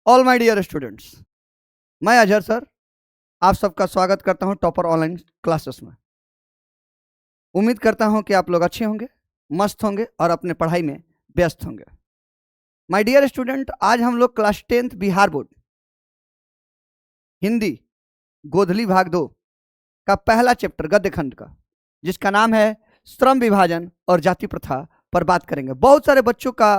All my dear students, मैं Azhar sir आप सबका स्वागत करता हूं टॉपर ऑनलाइन क्लासेस में। उम्मीद करता हूं कि आप लोग अच्छे होंगे, मस्त होंगे और अपने पढ़ाई में व्यस्त होंगे। माय डियर स्टूडेंट, आज हम लोग class 10th Bihar board Hindi Godhuli भाग 2 का पहला चैप्टर गद्य खंड का, जिसका नाम है श्रम विभाजन और जाति प्रथा पर बात करेंगे। बहुत सारे बच्चों का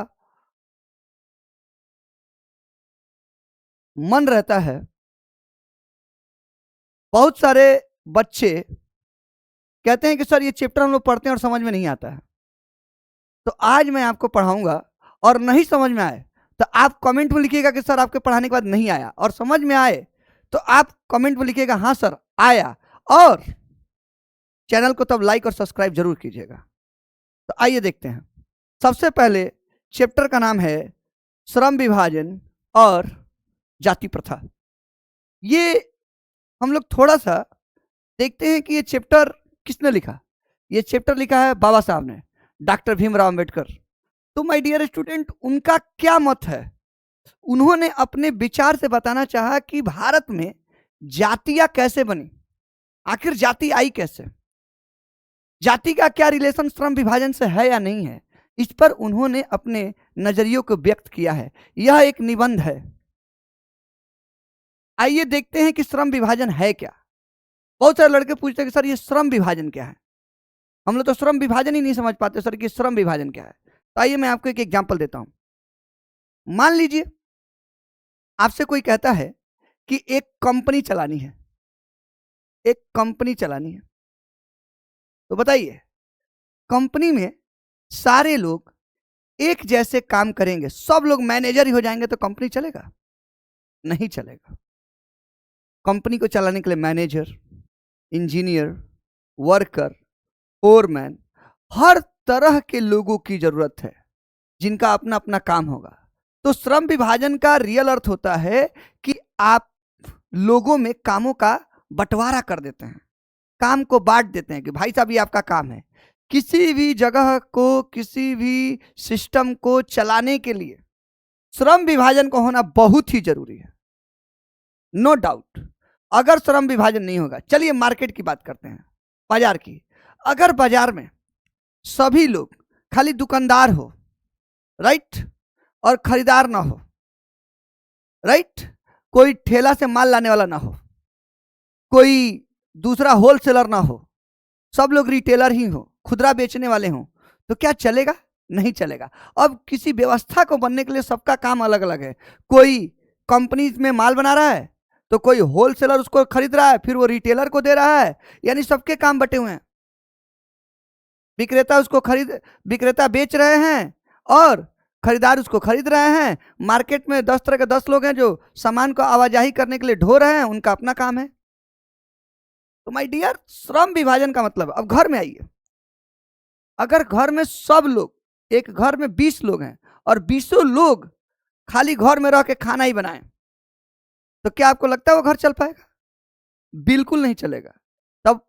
मन रहता है, बहुत सारे बच्चे कहते हैं कि सर ये चैप्टर हम लोग पढ़ते हैं और समझ में नहीं आता है। तो आज मैं आपको पढ़ाऊंगा और नहीं समझ में आए तो आप कमेंट में लिखिएगा कि सर आपके पढ़ाने के बाद नहीं आया, और समझ में आए तो आप कमेंट में लिखिएगा हाँ सर आया, और चैनल को तब लाइक और सब्सक्राइब जरूर कीजिएगा। तो आइए देखते हैं। सबसे पहले चैप्टर का नाम है श्रम विभाजन और जाति प्रथा। ये हम लोग थोड़ा सा देखते हैं कि ये चैप्टर किसने लिखा। ये चैप्टर लिखा है बाबा साहब ने, डॉक्टर भीमराव अंबेडकर। तो माय डियर स्टूडेंट, उनका क्या मत है? उन्होंने अपने विचार से बताना चाहा कि भारत में जातियां कैसे बनी, आखिर जाति आई कैसे, जाति का क्या रिलेशन श्रम विभाजन से है या नहीं है। इस पर उन्होंने अपने नजरियों को व्यक्त किया है। यह एक निबंध है। आइए देखते हैं कि श्रम विभाजन है क्या। बहुत सारे लड़के पूछते हैं कि सर ये श्रम विभाजन क्या है। हम लोग तो श्रम विभाजन ही नहीं समझ पाते सर कि श्रम विभाजन क्या है। तो आइए मैं आपको एक एग्जांपल देता हूं। मान लीजिए आपसे कोई कहता है कि एक कंपनी चलानी है, एक कंपनी चलानी है। तो बताइए, कंपनी में सारे लोग एक जैसे काम करेंगे, सब लोग मैनेजर ही हो जाएंगे तो कंपनी चलेगा? नहीं चलेगा। कंपनी को चलाने के लिए मैनेजर, इंजीनियर, वर्कर, फोरमैन, हर तरह के लोगों की जरूरत है जिनका अपना अपना काम होगा। तो श्रम विभाजन का रियल अर्थ होता है कि आप लोगों में कामों का बंटवारा कर देते हैं, काम को बांट देते हैं कि भाई साहब ये आपका काम है। किसी भी जगह को, किसी भी सिस्टम को चलाने के लिए श्रम विभाजन को होना बहुत ही जरूरी है, नो डाउट। अगर श्रम विभाजन नहीं होगा, चलिए मार्केट की बात करते हैं, बाजार की। अगर बाजार में सभी लोग खाली दुकानदार हो, राइट, और खरीदार ना हो, राइट, कोई ठेला से माल लाने वाला ना हो, कोई दूसरा होलसेलर ना हो, सब लोग रिटेलर ही हो, खुदरा बेचने वाले हों, तो क्या चलेगा? नहीं चलेगा। अब किसी व्यवस्था को बनने के लिए सबका काम अलग अलग है। कोई कंपनी में माल बना रहा है तो कोई होलसेलर उसको खरीद रहा है, फिर वो रिटेलर को दे रहा है, यानी सबके काम बटे हुए हैं। विक्रेता उसको विक्रेता बेच रहे हैं और खरीदार उसको खरीद रहे हैं। मार्केट में 10 तरह के 10 लोग हैं जो सामान को आवाजाही करने के लिए ढो रहे हैं, उनका अपना काम है। तो माय डियर, श्रम विभाजन का मतलब, अब घर में आइए, अगर घर में सब लोग, एक घर में 20 लोग हैं और 20 लोग खाली घर में रह के खाना ही बनाएं, तो क्या आपको लगता है वो घर चल पाएगा? बिल्कुल नहीं चलेगा। तब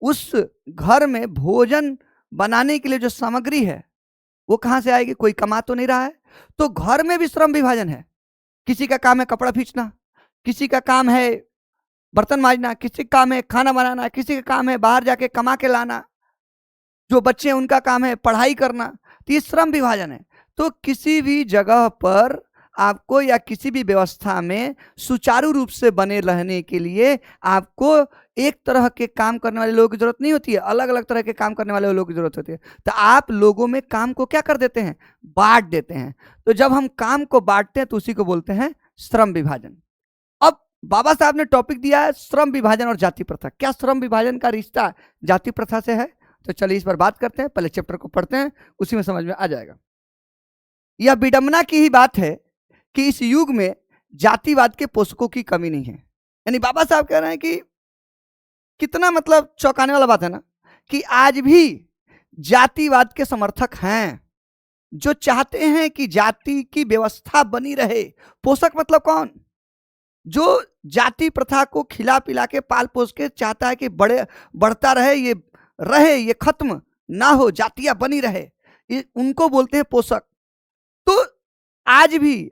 उस घर में भोजन बनाने के लिए जो सामग्री है वो कहां से आएगी? कोई कमा तो नहीं रहा है। तो घर में भी श्रम विभाजन है। किसी का काम है कपड़ा खींचना, किसी का काम है बर्तन मांजना, किसी का काम है खाना बनाना, किसी का काम है बाहर जाके कमा के लाना, जो बच्चे हैं उनका काम है पढ़ाई करना। तो ये श्रम विभाजन है। तो किसी भी जगह पर आपको या किसी भी व्यवस्था में सुचारू रूप से बने रहने के लिए आपको एक तरह के काम करने वाले लोगों की जरूरत नहीं होती है, अलग अलग तरह के काम करने वाले लोगों की जरूरत होती है। तो आप लोगों में काम को क्या कर देते हैं? बांट देते हैं। तो जब हम काम को बांटते हैं तो उसी को बोलते हैं श्रम विभाजन। अब बाबा साहब ने टॉपिक दिया है श्रम विभाजन और जाति प्रथा। क्या श्रम विभाजन का रिश्ता जाति प्रथा से है? तो चलिए इस पर बात करते हैं। पहले चैप्टर को पढ़ते हैं, उसी में समझ में आ जाएगा। यह विडंबना की ही बात है कि इस युग में जातिवाद के पोषकों की कमी नहीं है। यानी बाबा साहब कह रहे हैं कि कितना मतलब चौंकाने वाला बात है ना, कि आज भी जातिवाद के समर्थक हैं जो चाहते हैं कि जाति की व्यवस्था बनी रहे। पोषक मतलब कौन? जो जाति प्रथा को खिला पिला के पाल पोस के चाहता है कि बढ़ता रहे, ये खत्म ना हो, जातियां बनी रहे, उनको बोलते हैं पोषक। तो आज भी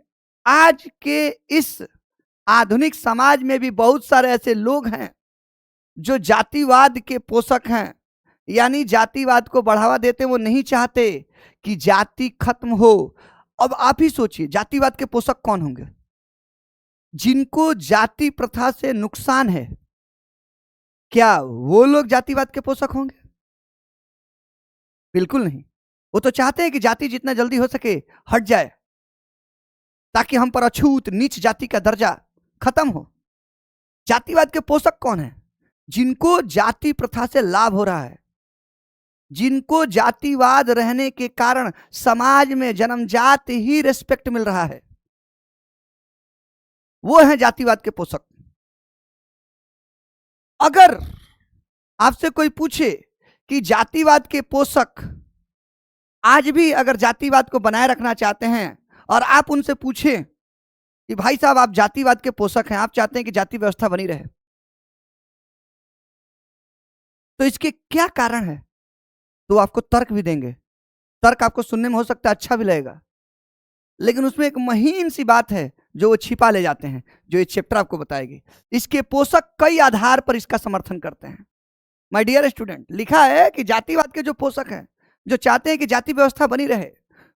आज के इस आधुनिक समाज में भी बहुत सारे ऐसे लोग हैं जो जातिवाद के पोषक हैं, यानी जातिवाद को बढ़ावा देते, वो नहीं चाहते कि जाति खत्म हो। अब आप ही सोचिए, जातिवाद के पोषक कौन होंगे? जिनको जाति प्रथा से नुकसान है, क्या वो लोग जातिवाद के पोषक होंगे? बिल्कुल नहीं। वो तो चाहते हैं कि जाति जितना जल्दी हो सके हट जाए, ताकि हम पर अछूत नीच जाति का दर्जा खत्म हो। जातिवाद के पोषक कौन है? जिनको जाति प्रथा से लाभ हो रहा है, जिनको जातिवाद रहने के कारण समाज में जन्मजात ही रिस्पेक्ट मिल रहा है, वो है जातिवाद के पोषक। अगर आपसे कोई पूछे कि जातिवाद के पोषक आज भी अगर जातिवाद को बनाए रखना चाहते हैं, और आप उनसे पूछें कि भाई साहब आप जातिवाद के पोषक हैं, आप चाहते हैं कि जाति व्यवस्था बनी रहे, तो इसके क्या कारण है, तो आपको तर्क भी देंगे। तर्क आपको सुनने में हो सकता है अच्छा भी लगेगा, लेकिन उसमें एक महीन सी बात है जो वो छिपा ले जाते हैं, जो ये चैप्टर आपको बताएगी। इसके पोषक कई आधार पर इसका समर्थन करते हैं। माय डियर स्टूडेंट, लिखा है कि जातिवाद के जो पोषक हैं, जो चाहते हैं कि जाति व्यवस्था बनी रहे,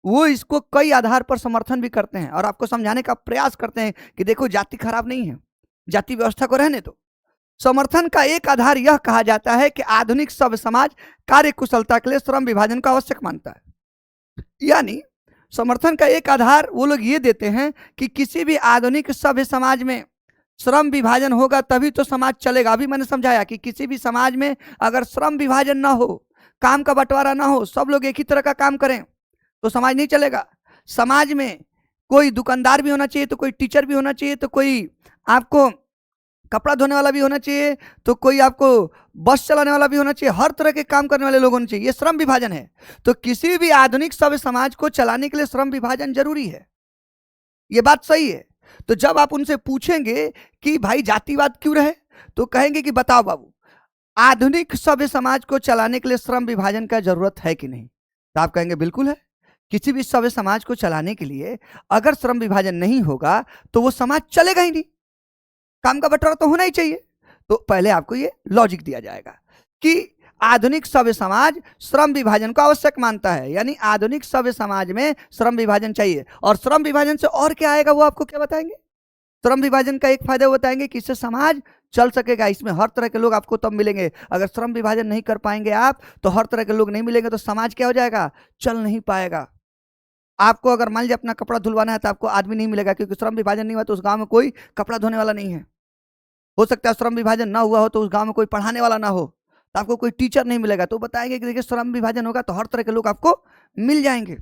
वो इसको कई आधार पर समर्थन भी करते हैं और आपको समझाने का प्रयास करते हैं कि देखो जाति खराब नहीं है, जाति व्यवस्था को रहने दो। समर्थन का एक आधार यह कहा जाता है कि आधुनिक सभ्य समाज कार्य कुशलता के लिए श्रम विभाजन को आवश्यक मानता है। यानी समर्थन का एक आधार वो लोग ये देते हैं कि किसी भी आधुनिक सभ्य समाज में श्रम विभाजन होगा तभी तो समाज चलेगा। अभी मैंने समझाया कि किसी भी समाज में अगर श्रम विभाजन ना हो, काम का बंटवारा ना हो, सब लोग एक ही तरह का काम करें, तो समाज नहीं चलेगा। समाज में कोई दुकानदार भी होना चाहिए, तो कोई टीचर भी होना चाहिए, तो कोई आपको कपड़ा धोने वाला भी होना चाहिए, तो कोई आपको बस चलाने वाला भी होना चाहिए, हर तरह के काम करने वाले लोग होने चाहिए। ये श्रम विभाजन है। तो किसी भी आधुनिक सभ्य समाज को चलाने के लिए श्रम विभाजन जरूरी है, ये बात सही है। तो जब आप उनसे पूछेंगे कि भाई जातिवाद क्यों रहे, तो कहेंगे कि बताओ बाबू, आधुनिक सभ्य समाज को चलाने के लिए श्रम विभाजन का जरूरत है कि नहीं? तो आप कहेंगे बिल्कुल है। किसी भी सभ्य समाज को चलाने के लिए अगर श्रम विभाजन नहीं होगा तो वो समाज चलेगा ही नहीं, काम का बंटवारा तो होना ही चाहिए। तो पहले आपको ये लॉजिक दिया जाएगा कि आधुनिक सभ्य समाज श्रम विभाजन को आवश्यक मानता है, यानी आधुनिक सभ्य समाज में श्रम विभाजन चाहिए। और श्रम विभाजन से और क्या आएगा वो आपको क्या बताएंगे? श्रम विभाजन का एक फायदा वो बताएंगे कि इससे समाज चल सकेगा, इसमें हर तरह के लोग आपको तब मिलेंगे। अगर श्रम विभाजन नहीं कर पाएंगे आप, तो हर तरह के लोग नहीं मिलेंगे, तो समाज क्या हो जाएगा? चल नहीं पाएगा। आपको अगर मान लीजिए अपना कपड़ा धुलवाना है तो आपको आदमी नहीं मिलेगा, क्योंकि श्रम विभाजन नहीं हुआ तो उस गांव में कोई कपड़ा धोने वाला नहीं है। हो सकता है श्रम विभाजन ना हुआ हो तो उस गांव में कोई पढ़ाने वाला ना हो, तो आपको कोई टीचर नहीं मिलेगा। तो बताएंगे कि देखिए श्रम विभाजन होगा तो हर तरह के लोग आपको मिल जाएंगे।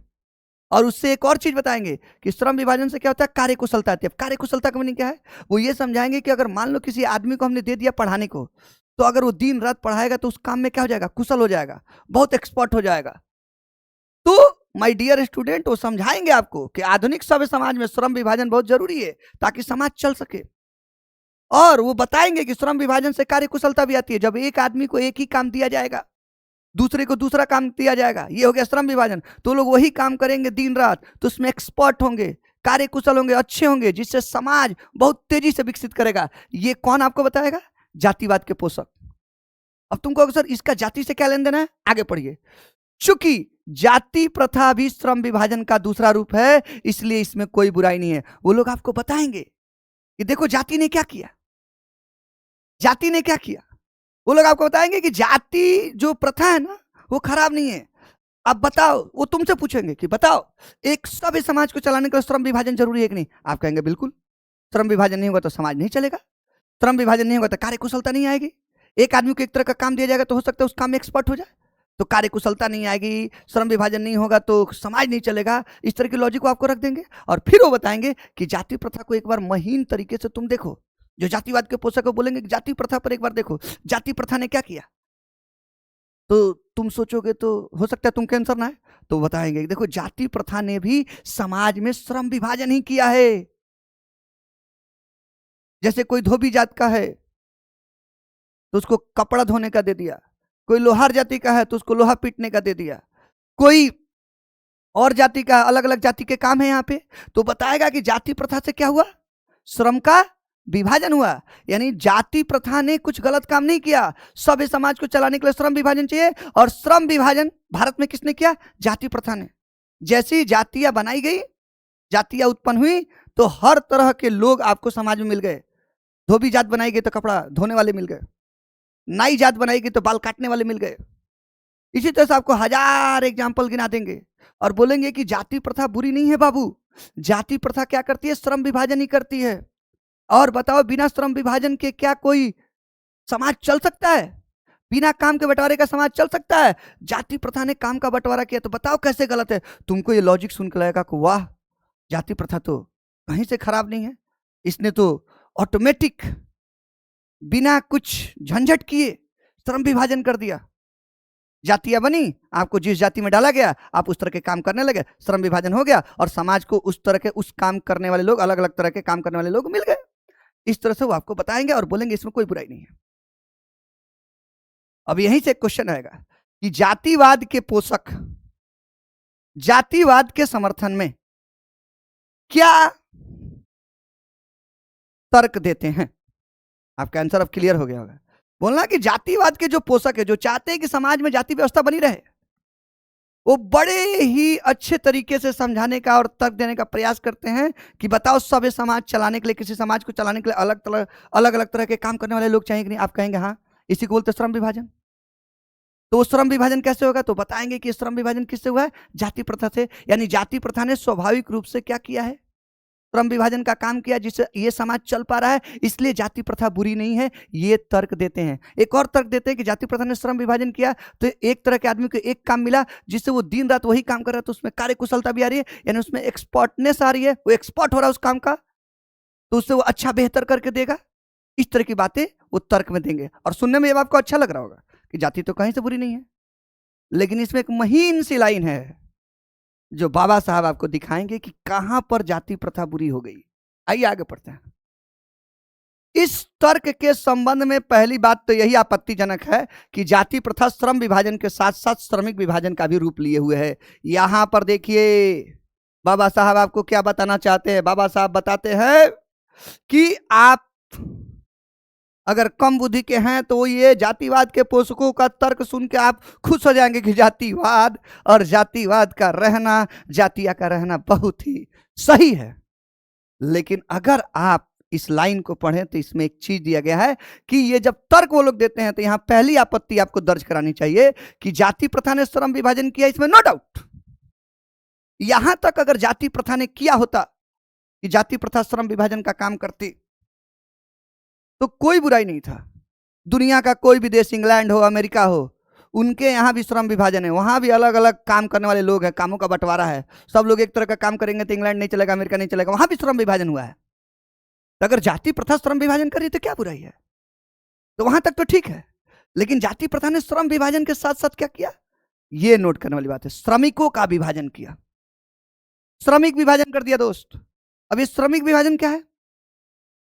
और उससे एक और चीज बताएंगे कि श्रम विभाजन से क्या होता है? कार्य कुशलता आती है। कार्य कुशलता का मीनिंग क्या है? वो ये समझाएंगे कि अगर मान लो किसी आदमी को हमने दे दिया पढ़ाने को, तो अगर वो दिन रात पढ़ाएगा तो उस काम में क्या हो जाएगा? कुशल हो जाएगा, बहुत एक्सपर्ट हो जाएगा। तो माय डियर स्टूडेंट, वो समझाएंगे आपको कि आधुनिक सभ्य समाज में श्रम विभाजन बहुत जरूरी है ताकि समाज चल सके। और वो बताएंगे कि श्रम विभाजन से कार्य कुशलता भी आती है। जब एक आदमी को एक ही काम दिया जाएगा, दूसरे को दूसरा काम दिया जाएगा, ये हो गया श्रम विभाजन, तो लोग वही काम करेंगे दिन रात, तो उसमें एक्सपर्ट होंगे, कार्य कुशल होंगे, अच्छे होंगे, जिससे समाज बहुत तेजी से विकसित करेगा। ये कौन आपको बताएगा? जातिवाद के पोषक। अब तुमको अक्सर इसका जाति से क्या लेन देना है, आगे पढ़िए। चूंकि जाति प्रथा भी श्रम विभाजन का दूसरा रूप है, इसलिए इसमें कोई बुराई नहीं है। वो लोग आपको बताएंगे कि देखो जाति ने क्या किया, जाति ने क्या किया। वो लोग आपको बताएंगे कि जाति जो प्रथा है ना, वो खराब नहीं है। अब बताओ, वो तुमसे पूछेंगे कि बताओ एक सभ्य समाज को चलाने के लिए श्रम विभाजन जरूरी है कि नहीं? आप कहेंगे बिल्कुल। श्रम विभाजन नहीं होगा तो समाज नहीं चलेगा, श्रम विभाजन नहीं होगा तो कार्य कुशलता नहीं आएगी। एक आदमी को एक तरह का काम दिया जाएगा तो हो सकता है उस काम में एक्सपर्ट हो जाए, तो कार्य कुशलता नहीं आएगी, श्रम विभाजन नहीं होगा तो समाज नहीं चलेगा। इस तरह की लॉजिक को आपको रख देंगे। और फिर वो बताएंगे कि जाति प्रथा को एक बार महीन तरीके से तुम देखो। जो जातिवाद के पोषक बोलेंगे कि जाति प्रथा पर एक बार देखो, जाति प्रथा ने क्या किया। तो तुम सोचोगे तो हो सकता है तुम कैंसर ना है, तो बताएंगे देखो जाति प्रथा ने भी समाज में श्रम विभाजन ही किया है। जैसे कोई धोबी जात का है तो उसको कपड़ा धोने का दे दिया, कोई लोहार जाति का है तो उसको लोहा पीटने का दे दिया, कोई और जाति का, अलग अलग जाति के काम है यहाँ पे, तो बताएगा कि जाति प्रथा से क्या हुआ, श्रम का विभाजन हुआ। यानी जाति प्रथा ने कुछ गलत काम नहीं किया, सभ्य समाज को चलाने के लिए श्रम विभाजन चाहिए, और श्रम विभाजन भारत में किसने किया, जाति प्रथा ने। जैसी जातियां बनाई गई, जातियां उत्पन्न हुई, तो हर तरह के लोग आपको समाज में मिल गए। धोबी जात बनाई गई तो कपड़ा धोने वाले मिल गए, नाई जात बनाई गई तो बाल काटने वाले मिल गए। इसी तरह से आपको हजार एग्जाम्पल गिना देंगे और बोलेंगे कि जाति प्रथा बुरी नहीं है बाबू, जाति प्रथा क्या करती है, श्रम विभाजन ही करती है। और बताओ, बिना श्रम विभाजन के क्या कोई समाज चल सकता है? बिना काम के बंटवारे का समाज चल सकता है? जाति प्रथा ने काम का बंटवारा किया, तो बताओ कैसे गलत है? तुमको ये लॉजिक सुन के लगेगा कि वाह, जाति प्रथा तो कहीं से खराब नहीं है, इसने तो ऑटोमेटिक बिना कुछ झंझट किए श्रम विभाजन कर दिया। जातियां बनी, आपको जिस जाति में डाला गया आप उस तरह के काम करने लगे, श्रम विभाजन हो गया, और समाज को उस तरह के, उस काम करने वाले लोग, अलग अलग तरह के काम करने वाले लोग मिल गए। इस तरह से वो आपको बताएंगे और बोलेंगे इसमें कोई बुराई नहीं है। अब यहीं से क्वेश्चन आएगा कि जातिवाद के पोषक जातिवाद के समर्थन में क्या तर्क देते हैं? आपका आंसर अब क्लियर हो गया होगा। बोलना कि जातिवाद के जो पोषक है, जो चाहते हैं कि समाज में जाति व्यवस्था बनी रहे, वो बड़े ही अच्छे तरीके से समझाने का और तर्क देने का प्रयास करते हैं कि बताओ, सभ्य समाज चलाने के लिए, किसी समाज को चलाने के लिए अलग अलग तरह के काम करने वाले लोग चाहिए कि नहीं? आप कहेंगे हाँ, इसी को बोलते श्रम विभाजन। तो श्रम विभाजन कैसे होगा? तो बताएंगे कि श्रम विभाजन किससे हुआ है, जाति प्रथा से। यानी जाति प्रथा ने स्वाभाविक रूप से क्या किया है, श्रम विभाजन का काम किया, जिससे ये समाज चल पा रहा है, इसलिए जाति प्रथा बुरी नहीं है, ये तर्क देते हैं। एक और तर्क देते हैं कि जाति प्रथा ने श्रम विभाजन किया तो एक तरह के आदमी को एक काम मिला, जिससे वो दिन रात वही काम कर रहा है, तो उसमें कार्य कुशलता भी आ रही है, यानी उसमें एक्सपर्टनेस आ रही है, वो एक्सपर्ट हो रहा है उस काम का, तो उससे वो अच्छा बेहतर करके देगा। इस तरह की बातें वो तर्क में देंगे, और सुनने में ये आपको अच्छा लग रहा होगा कि जाति तो कहीं से बुरी नहीं है। लेकिन इसमें एक महीन सी लाइन है जो बाबा साहब आपको दिखाएंगे कि कहां पर जाति प्रथा बुरी हो गई। आइए आगे पढ़ते हैं। इस तर्क के संबंध में पहली बात तो यही आपत्तिजनक है कि जाति प्रथा श्रम विभाजन के साथ साथ श्रमिक विभाजन का भी रूप लिए हुए है। यहां पर देखिए बाबा साहब आपको क्या बताना चाहते हैं। बाबा साहब बताते हैं कि आप अगर कम बुद्धि के हैं तो ये जातिवाद के पोषकों का तर्क सुन के आप खुश हो जाएंगे कि जातिवाद और जातिवाद का रहना, जातिया का रहना बहुत ही सही है। लेकिन अगर आप इस लाइन को पढ़ें तो इसमें एक चीज दिया गया है कि ये जब तर्क वो लोग देते हैं तो यहां पहली आपत्ति आपको दर्ज करानी चाहिए कि जाति प्रथा ने श्रम विभाजन किया, इसमें नो डाउट। यहां तक अगर जाति प्रथा ने किया होता कि जाति प्रथा श्रम विभाजन का काम करती तो कोई बुराई नहीं था। दुनिया का कोई भी देश, इंग्लैंड हो, अमेरिका हो, उनके यहाँ भी श्रम विभाजन है, वहां भी अलग अलग काम करने वाले लोग हैं, कामों का बंटवारा है। सब लोग एक तरह का काम करेंगे तो इंग्लैंड नहीं चलेगा, अमेरिका नहीं चलेगा, वहां भी श्रम विभाजन हुआ है। तो अगर जाति प्रथा श्रम विभाजन कर रही तो क्या बुराई है? तो वहां तक तो ठीक है। लेकिन जाति प्रथा ने श्रम विभाजन के साथ साथ क्या किया, ये नोट करने वाली बात है, श्रमिकों का विभाजन किया। श्रमिक विभाजन कर दिया दोस्त। अब ये श्रमिक विभाजन क्या है?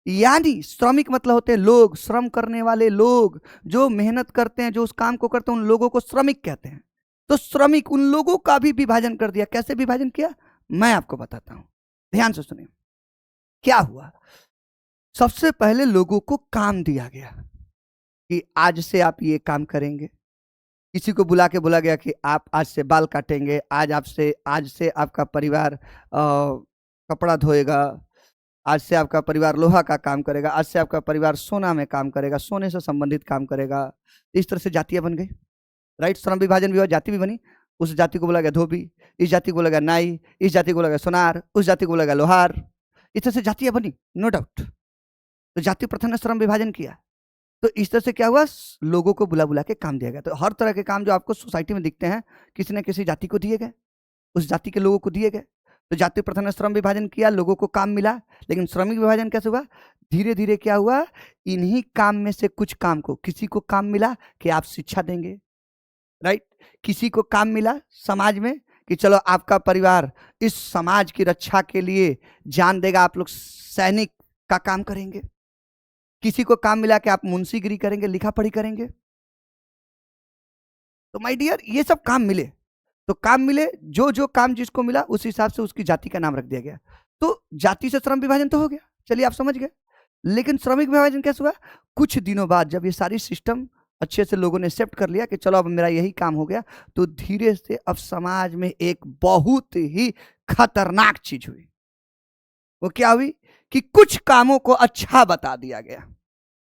यानी श्रमिक मतलब होते हैं लोग, श्रम करने वाले लोग, जो मेहनत करते हैं, जो उस काम को करते हैं, उन लोगों को श्रमिक कहते हैं। तो श्रमिक, उन लोगों का भी विभाजन कर दिया। कैसे विभाजन किया, मैं आपको बताता हूं, ध्यान से सुनिए। क्या हुआ, सबसे पहले लोगों को काम दिया गया कि आज से आप ये काम करेंगे। किसी को बुला के बोला गया कि आप आज से बाल काटेंगे, आज से आपका परिवार कपड़ा धोएगा, आज से आपका परिवार लोहा का काम करेगा, आज से आपका परिवार सोना में काम करेगा, सोने से संबंधित काम करेगा। इस तरह से जातियां बन गई, राइट। श्रम विभाजन भी हुआ, जाति भी बनी। उस जाति को बोला गया धोबी, इस जाति को बोला गया नाई, इस जाति को बोला गया सोनार, उस जाति को बोला गया लोहार। इस तरह से जातियां बनी, नो डाउट। तो जाति प्रथा ने श्रम विभाजन किया। तो इस तरह से क्या हुआ, लोगों को बुला बुला के काम दिया गया। तो हर तरह के काम जो आपको सोसाइटी में दिखते हैं, किसी न किसी जाति को दिए गए, उस जाति के लोगों को दिए गए। तो जाति प्रथा ने श्रम विभाजन किया, लोगों को काम मिला। लेकिन श्रमिक विभाजन कैसे हुआ, धीरे धीरे क्या हुआ, इन्हीं काम में से कुछ काम को, किसी को काम मिला कि आप शिक्षा देंगे, राइट। किसी को काम मिला समाज में कि चलो आपका परिवार इस समाज की रक्षा के लिए जान देगा, आप लोग सैनिक का काम करेंगे। किसी को काम मिला कि आप मुंशीगिरी करेंगे, लिखा पढ़ी करेंगे। तो माय डियर, ये सब काम मिले। तो काम मिले, जो जो काम जिसको मिला उस हिसाब से उसकी जाति का नाम रख दिया गया। तो जाति से श्रम विभाजन तो हो गया, चलिए आप समझ गए। लेकिन श्रमिक विभाजन कैसे हुआ? कुछ दिनों बाद जब ये सारी सिस्टम अच्छे से लोगों ने एक्सेप्ट कर लिया कि चलो अब मेरा यही काम हो गया, तो धीरे से अब समाज में एक बहुत ही खतरनाक चीज हुई। वो क्या हुई कि कुछ कामों को अच्छा बता दिया गया।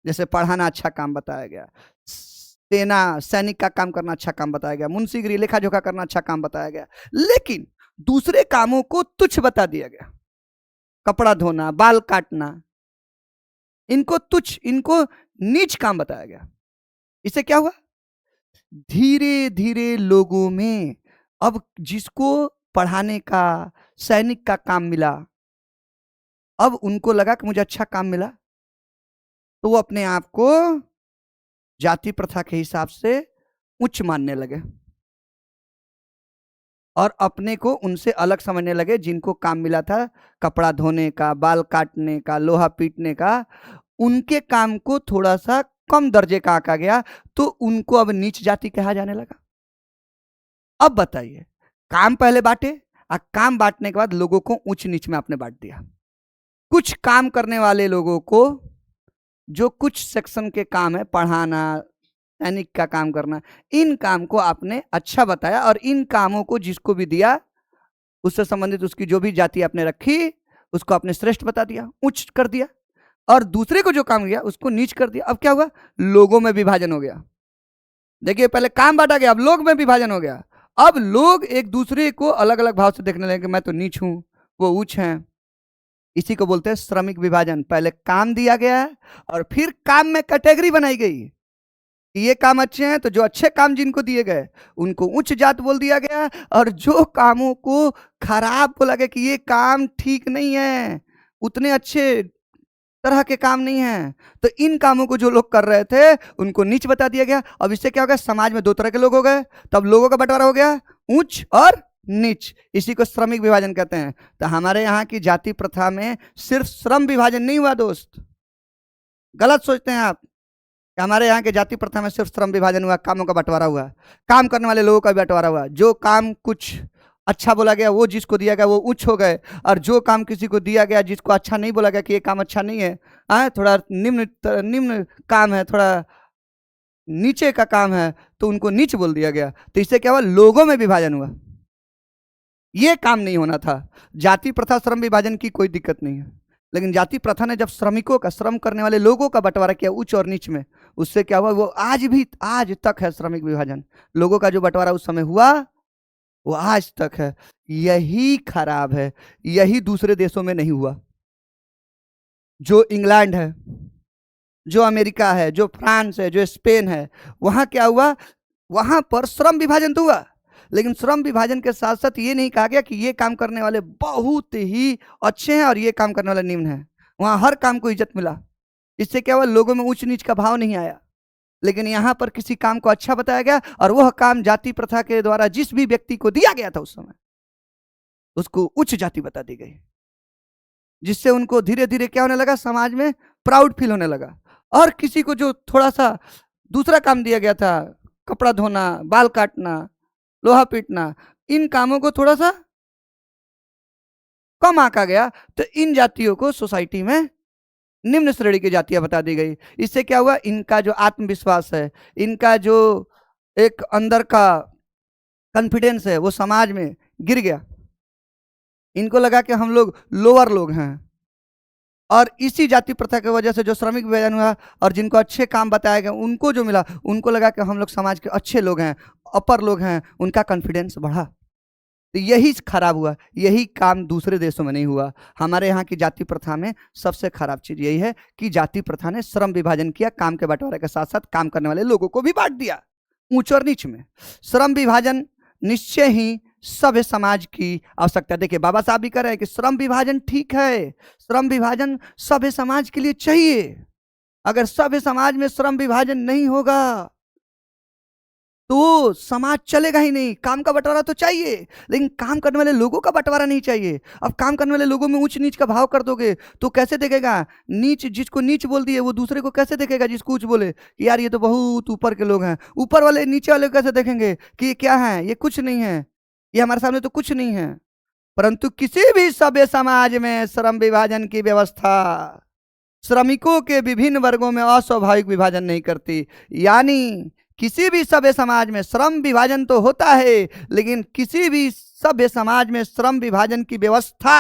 जैसे पढ़ाना अच्छा काम बताया गया, सेना सैनिक का काम करना अच्छा काम बताया गया, मुंशीगिरी लेखा जोखा करना अच्छा काम बताया गया। लेकिन दूसरे कामों को तुच्छ बता दिया गया। कपड़ा धोना, बाल काटना, इनको तुच्छ, इनको नीच काम बताया गया। इससे क्या हुआ? धीरे धीरे लोगों में अब जिसको पढ़ाने का, सैनिक का काम मिला, अब उनको लगा कि मुझे अच्छा काम मिला, तो वो अपने आप को जाति प्रथा के हिसाब से उच्च मानने लगे और अपने को उनसे अलग समझने लगे। जिनको काम मिला था कपड़ा धोने का, बाल काटने का, लोहा पीटने का, उनके काम को थोड़ा सा कम दर्जे का आंका गया, तो उनको अब नीच जाति कहा जाने लगा। अब बताइए, काम पहले बांटे और काम बांटने के बाद लोगों को ऊंच नीच में आपने बांट दिया। कुछ काम करने वाले लोगों को, जो कुछ सेक्शन के काम है, पढ़ाना, सैनिक का काम करना, इन काम को आपने अच्छा बताया और इन कामों को जिसको भी दिया उससे संबंधित उसकी जो भी जाति आपने रखी उसको आपने श्रेष्ठ बता दिया, उच्च कर दिया, और दूसरे को जो काम किया उसको नीच कर दिया। अब क्या हुआ? लोगों में विभाजन हो गया। देखिए, पहले काम बांटा गया, अब लोग में विभाजन हो गया। अब लोग एक दूसरे को अलग अलग भाव से देखने लगे, मैं तो नीच हूं, वो उच्च हैं। इसी को बोलते हैं श्रमिक विभाजन। पहले काम दिया गया और फिर काम में कैटेगरी बनाई गई। ये काम अच्छे हैं तो जो अच्छे काम जिनको दिए गए उनको उच्च जात बोल दिया गया, और जो कामों को खराब बोला गया कि ये काम ठीक नहीं है, उतने अच्छे तरह के काम नहीं है, तो इन कामों को जो लोग कर रहे थे उनको नीच बता दिया गया। अब इससे क्या हो गया? समाज में दो तरह के लोग हो गए, तब लोगों का बंटवारा हो गया, उच्च और नीच। इसी को श्रमिक विभाजन कहते हैं। तो हमारे यहाँ की जाति प्रथा में सिर्फ श्रम विभाजन नहीं हुआ दोस्त, गलत सोचते हैं आप कि हमारे यहाँ के जाति प्रथा में सिर्फ श्रम विभाजन हुआ, कामों का बंटवारा हुआ, काम करने वाले लोगों का बंटवारा हुआ। जो काम कुछ अच्छा बोला गया वो जिसको दिया गया वो उच्च हो गए, और जो काम किसी को दिया गया जिसको अच्छा नहीं बोला गया कि ये काम अच्छा नहीं है, थोड़ा निम्न काम है, थोड़ा नीचे का काम है, तो उनको नीच बोल दिया गया। तो इससे क्या हुआ? लोगों में विभाजन हुआ। ये काम नहीं होना था। जाति प्रथा श्रम विभाजन की कोई दिक्कत नहीं है, लेकिन जाति प्रथा ने जब श्रमिकों का, श्रम करने वाले लोगों का बंटवारा किया उच्च और नीच में, उससे क्या हुआ? वो आज तक है श्रमिक विभाजन। लोगों का जो बंटवारा उस समय हुआ वो आज तक है। यही खराब है, यही दूसरे देशों में नहीं हुआ। जो इंग्लैंड है, जो अमेरिका है, जो फ्रांस है, जो स्पेन है, वहां क्या हुआ? वहां पर श्रम विभाजन तो हुआ, लेकिन श्रम विभाजन के साथ साथ ये नहीं कहा गया कि ये काम करने वाले बहुत ही अच्छे हैं और ये काम करने वाले निम्न हैं। वहां हर काम को इज्जत मिला। इससे क्या हुआ? लोगों में ऊंच नीच का भाव नहीं आया। लेकिन यहां पर किसी काम को अच्छा बताया गया और वह काम जाति प्रथा के द्वारा जिस भी व्यक्ति को दिया गया था उस समय, उसको उच्च जाति बता दी गई, जिससे उनको धीरे धीरे क्या होने लगा? समाज में प्राउड फील होने लगा। और किसी को जो थोड़ा सा दूसरा काम दिया गया था, कपड़ा धोना, बाल काटना, लोहा पीटना, इन कामों को थोड़ा सा कम आंका गया, तो इन जातियों को सोसाइटी में निम्न श्रेणी की जातियां बता दी गई। इससे क्या हुआ? इनका जो आत्मविश्वास है, इनका जो एक अंदर का कॉन्फिडेंस है, वो समाज में गिर गया। इनको लगा कि हम लोग लोअर लोग हैं, और इसी जाति प्रथा की वजह से जो श्रमिक विभाजन हुआ और जिनको अच्छे काम बताए गए उनको जो मिला, उनको लगा कि हम लोग समाज के अच्छे लोग हैं, अपर लोग हैं, उनका कॉन्फिडेंस बढ़ा। तो यही खराब हुआ। यही काम दूसरे देशों में नहीं हुआ। हमारे यहाँ की जाति प्रथा में सबसे खराब चीज यही है कि जाति प्रथा ने श्रम विभाजन किया, काम के बंटवारे के साथ साथ काम करने वाले लोगों को भी बांट दिया ऊंच और नीच में। श्रम विभाजन निश्चय ही सभ्य समाज की आवश्यकता। देखिए, बाबा साहब भी कह रहे हैं कि श्रम विभाजन ठीक है, श्रम विभाजन सभ्य समाज के लिए चाहिए। अगर सभ्य समाज में श्रम विभाजन नहीं होगा तो समाज चलेगा ही नहीं। काम का बंटवारा तो चाहिए, लेकिन काम करने वाले लोगों का बंटवारा नहीं चाहिए। अब काम करने वाले लोगों में ऊंच नीच का भाव कर दोगे तो कैसे देखेगा? नीच, जिसको नीच बोल दिए वो दूसरे को कैसे देखेगा जिसको ऊंच बोले? यार ये तो बहुत ऊपर के लोग हैं। ऊपर वाले नीचे वाले को कैसे देखेंगे कि ये क्या है? ये कुछ नहीं है। ये हमारे सामने तो कुछ नहीं है। परंतु किसी भी सभ्य समाज में श्रम विभाजन की व्यवस्था श्रमिकों के विभिन्न वर्गों में अस्वाभाविक विभाजन नहीं करती। यानी किसी भी सभ्य समाज में श्रम विभाजन तो होता है, लेकिन किसी भी सभ्य समाज में श्रम विभाजन की व्यवस्था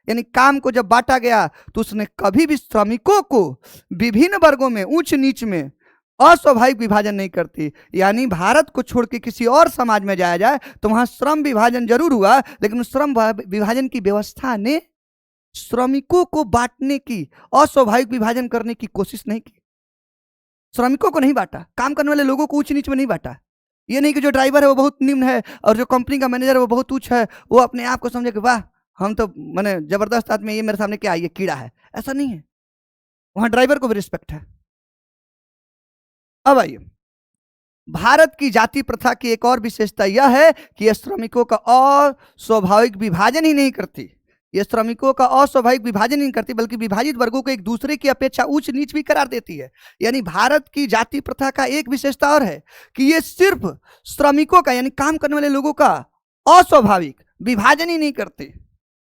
यानी काम को जब बांटा गया तो उसने कभी भी श्रमिकों को विभिन्न वर्गों में उच्च नीच में अस्वाभाविक विभाजन नहीं करती। यानी भारत को छोड़ के किसी और समाज में जाया जाए तो वहां श्रम विभाजन जरूर हुआ, लेकिन उस श्रम विभाजन की व्यवस्था ने श्रमिकों को बांटने की, अस्वाभाविक विभाजन करने की कोशिश नहीं की। श्रमिकों को नहीं बांटा, काम करने वाले लोगों को उच्च नीच में नहीं बांटा। ये नहीं कि जो ड्राइवर है वो बहुत निम्न है और जो कंपनी का मैनेजर है वो बहुत उच्च है, वो अपने आप को समझे कि वाह हम तो मैंने जबरदस्त आदमी, ये मेरे सामने क्या, ये कीड़ा है। ऐसा नहीं है, वहां ड्राइवर को भी रिस्पेक्ट है। अब आइए, भारत की जाति प्रथा की एक और विशेषता यह है कि यह श्रमिकों का अस्वाभाविक विभाजन ही नहीं करती। यह श्रमिकों का अस्वाभाविक विभाजन नहीं करती, बल्कि विभाजित वर्गों को एक दूसरे की अपेक्षा उच्च नीच भी करार देती है। यानी भारत की जाति प्रथा का एक विशेषता और है कि यह सिर्फ श्रमिकों का यानी काम करने वाले लोगों का अस्वाभाविक विभाजन ही नहीं करती।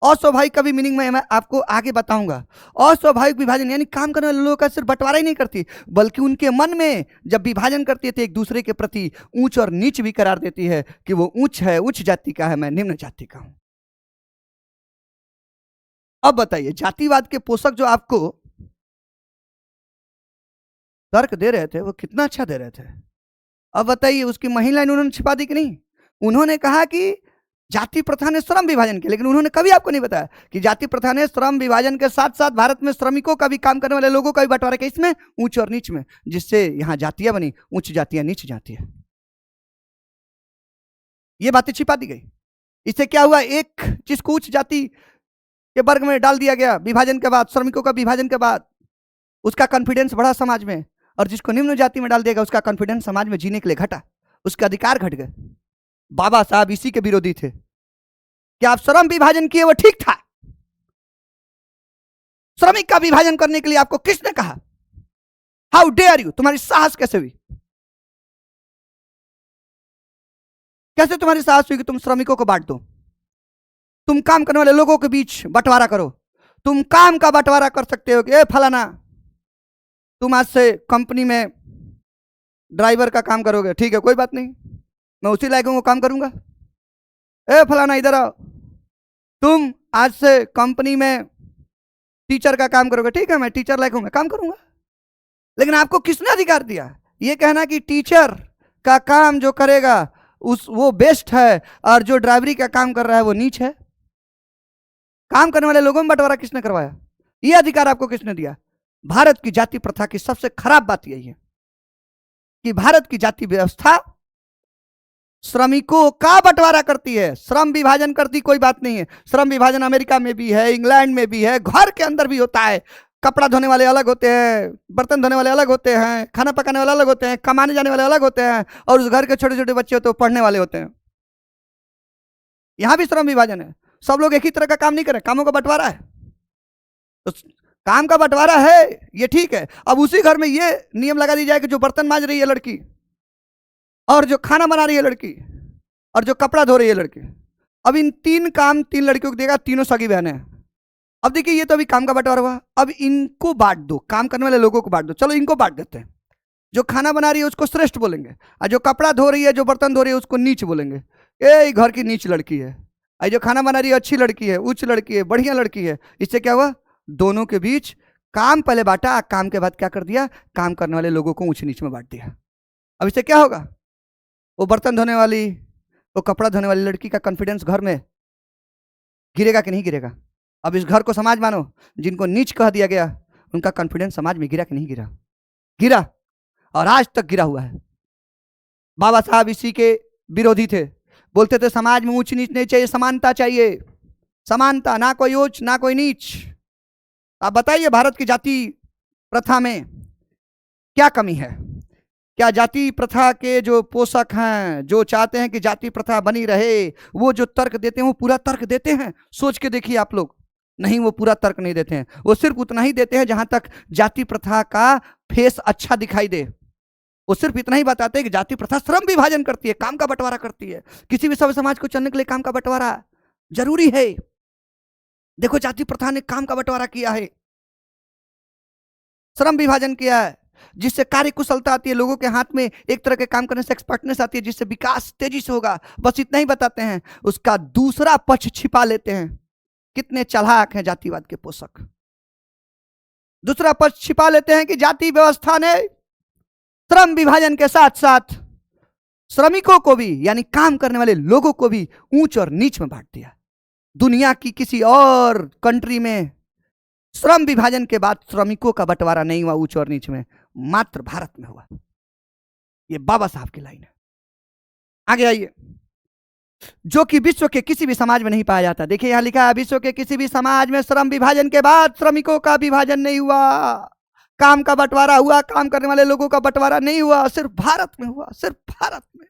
अस्वाभाविक का भी मीनिंग मैं आपको आगे बताऊंगा। अस्वाभाविक विभाजन यानी काम करने वाले लोगों का सिर्फ बंटवारा ही नहीं करती, बल्कि उनके मन में जब विभाजन करती है तो एक दूसरे के प्रति ऊंच और नीच भी करार देती है कि वो उच्च है, उच्च जाति का है, मैं निम्न जाति का हूं। अब बताइए, जातिवाद के पोषक जो आपको तर्क दे रहे थे वो कितना अच्छा दे रहे थे। अब बताइए, उसकी महिला उन्होंने छिपा दी कि नहीं? उन्होंने कहा कि जाति प्रथा ने श्रम विभाजन किया, लेकिन उन्होंने कभी आपको नहीं बताया कि जाति प्रथा ने श्रम विभाजन के साथ साथ भारत में श्रमिकों का भी, काम करने वाले लोगों का भी बंटवारा किया, इसमें उच्च और नीच में, जिससे यहां जातियां बनी, उच्च जातियां, नीच जातियां। ये बातें छिपा दी गई। इससे क्या हुआ? एक जिसको उच्च जाति के वर्ग में डाल दिया गया विभाजन के बाद, श्रमिकों का विभाजन के बाद, उसका कॉन्फिडेंस बढ़ा समाज में, और जिसको निम्न जाति में डाल दिया गया उसका कॉन्फिडेंस समाज में जीने के लिए घटा, उसके अधिकार घट गए। बाबा साहब इसी के विरोधी थे कि आप श्रम विभाजन किए वो ठीक था। श्रमिक का विभाजन करने के लिए आपको किसने कहा? हाउ डेयर यू, तुम्हारी साहस कैसे हुई? कैसे तुम्हारी साहस हुई कि तुम श्रमिकों को बांट दो? तुम काम करने वाले लोगों के बीच बंटवारा करो। तुम काम का बंटवारा कर सकते हो कि ए फलाना, तुम आज से कंपनी में ड्राइवर का काम करोगे, ठीक है कोई बात नहीं, मैं उसी लायक वो काम करूंगा। ए फलाना इधर आओ, तुम आज से कंपनी में टीचर का काम करोगे, ठीक है मैं टीचर लायक हूं, मैं काम करूंगा। लेकिन आपको किसने अधिकार दिया ये कहना कि टीचर का काम जो करेगा वो बेस्ट है और जो ड्राइवरी का काम कर रहा है वो नीच है? काम करने वाले लोगों में बंटवारा किसने करवाया? ये अधिकार आपको किसने दिया? भारत की जाति प्रथा की सबसे खराब बात यही है कि भारत की जाति व्यवस्था श्रमिकों का बंटवारा करती है, श्रम विभाजन करती कोई बात नहीं है। श्रम विभाजन अमेरिका में भी है, इंग्लैंड में भी है, घर के अंदर भी होता है। कपड़ा धोने वाले अलग होते हैं, बर्तन धोने वाले अलग होते हैं, खाना पकाने वाले अलग होते हैं, कमाने जाने वाले अलग होते हैं, और उस घर के छोटे छोटे बच्चे होते हैं पढ़ने वाले होते हैं। यहां भी श्रम विभाजन है, सब लोग एक ही तरह का काम नहीं करें, कामों का बंटवारा है। तो काम का बंटवारा है ये ठीक है। अब उसी घर में ये नियम लगा दी जाए कि जो बर्तन मांज रही है लड़की, और जो खाना बना रही है लड़की, और जो कपड़ा धो रही है लड़की, अब इन तीन काम तीन लड़कियों को देगा, तीनों सगी बहनें हैं। अब देखिए ये तो अभी काम का बंटवारा हुआ, अब इनको बांट दो, काम करने वाले लोगों को बांट दो। चलो इनको बांट देते हैं, जो खाना बना रही है उसको श्रेष्ठ बोलेंगे, और जो कपड़ा धो रही है, जो बर्तन धो रही है उसको नीच बोलेंगे। ए घर की नीच लड़की है, और जो खाना बना रही है अच्छी लड़की है, उच्च लड़की है, बढ़िया लड़की है। इससे क्या हुआ? दोनों के बीच काम पहले बांटा, काम के बाद क्या कर दिया? काम करने वाले लोगों को ऊंच नीच में बांट दिया। अब इससे क्या होगा? वो बर्तन धोने वाली, वो कपड़ा धोने वाली लड़की का कॉन्फिडेंस घर में गिरेगा कि नहीं गिरेगा? अब इस घर को समाज मानो, जिनको नीच कह दिया गया उनका कॉन्फिडेंस समाज में गिरा कि नहीं गिरा? गिरा, और आज तक गिरा हुआ है। बाबा साहब इसी के विरोधी थे, बोलते थे समाज में ऊंच नीच नहीं चाहिए, समानता चाहिए, समानता, ना कोई ऊंच ना कोई नीच। आप बताइए भारत की जाति प्रथा में क्या कमी है? क्या जाति प्रथा के जो पोषक हैं, जो चाहते हैं कि जाति प्रथा बनी रहे, वो जो तर्क देते हैं वो पूरा तर्क देते हैं? सोच के देखिए आप लोग। नहीं, वो पूरा तर्क नहीं देते हैं, वो सिर्फ उतना ही देते हैं जहां तक जाति प्रथा का फेस अच्छा दिखाई दे। वो सिर्फ इतना ही बताते हैं कि जाति प्रथा श्रम विभाजन करती है, काम का बंटवारा करती है। किसी भी सभ्य समाज को चलने के लिए काम का बंटवारा जरूरी है। देखो जाति प्रथा ने काम का बंटवारा किया है, श्रम विभाजन किया है, जिससे कार्य कुशलता आती है, लोगों के हाथ में एक तरह के काम करने से एक्सपर्टनेस आती है, जिससे विकास तेजी से होगा। बस इतना ही बताते हैं, उसका दूसरा पक्ष छिपा लेते हैं। कितने चालाक हैं जातिवाद के पोषक। दूसरा पक्ष छिपा लेते हैं कि जाति व्यवस्था ने श्रम विभाजन के साथ साथ श्रमिकों को भी, यानी काम करने वाले लोगों को भी ऊंच और नीच में बांट दिया। दुनिया की किसी और कंट्री में श्रम विभाजन के बाद श्रमिकों का बंटवारा नहीं हुआ ऊंच और नीच में, मात्र भारत में हुआ। ये बाबा साहब की लाइन है। आगे आइए, जो कि विश्व के किसी भी समाज में नहीं पाया जाता। देखिए यहां लिखा है, विश्व के किसी भी समाज में श्रम विभाजन के बाद श्रमिकों का विभाजन नहीं हुआ, काम का बंटवारा हुआ, काम करने वाले लोगों का बंटवारा नहीं हुआ, सिर्फ भारत में हुआ, सिर्फ भारत में।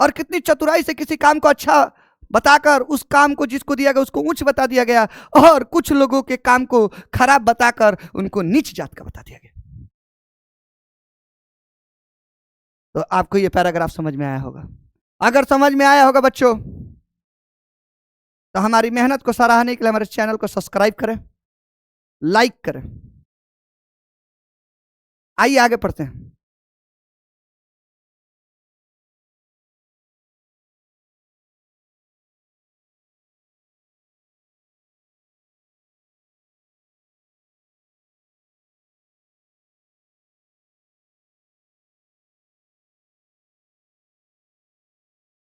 और कितनी चतुराई से किसी काम को अच्छा बताकर उस काम को जिसको दिया गया उसको ऊंच बता दिया गया, और कुछ लोगों के काम को खराब बताकर उनको नीच जात का बता दिया गया। तो आपको यह पैराग्राफ समझ में आया होगा। अगर समझ में आया होगा बच्चों, तो हमारी मेहनत को सराहने के लिए हमारे चैनल को सब्सक्राइब करें, लाइक करें। आइए आगे पढ़ते हैं।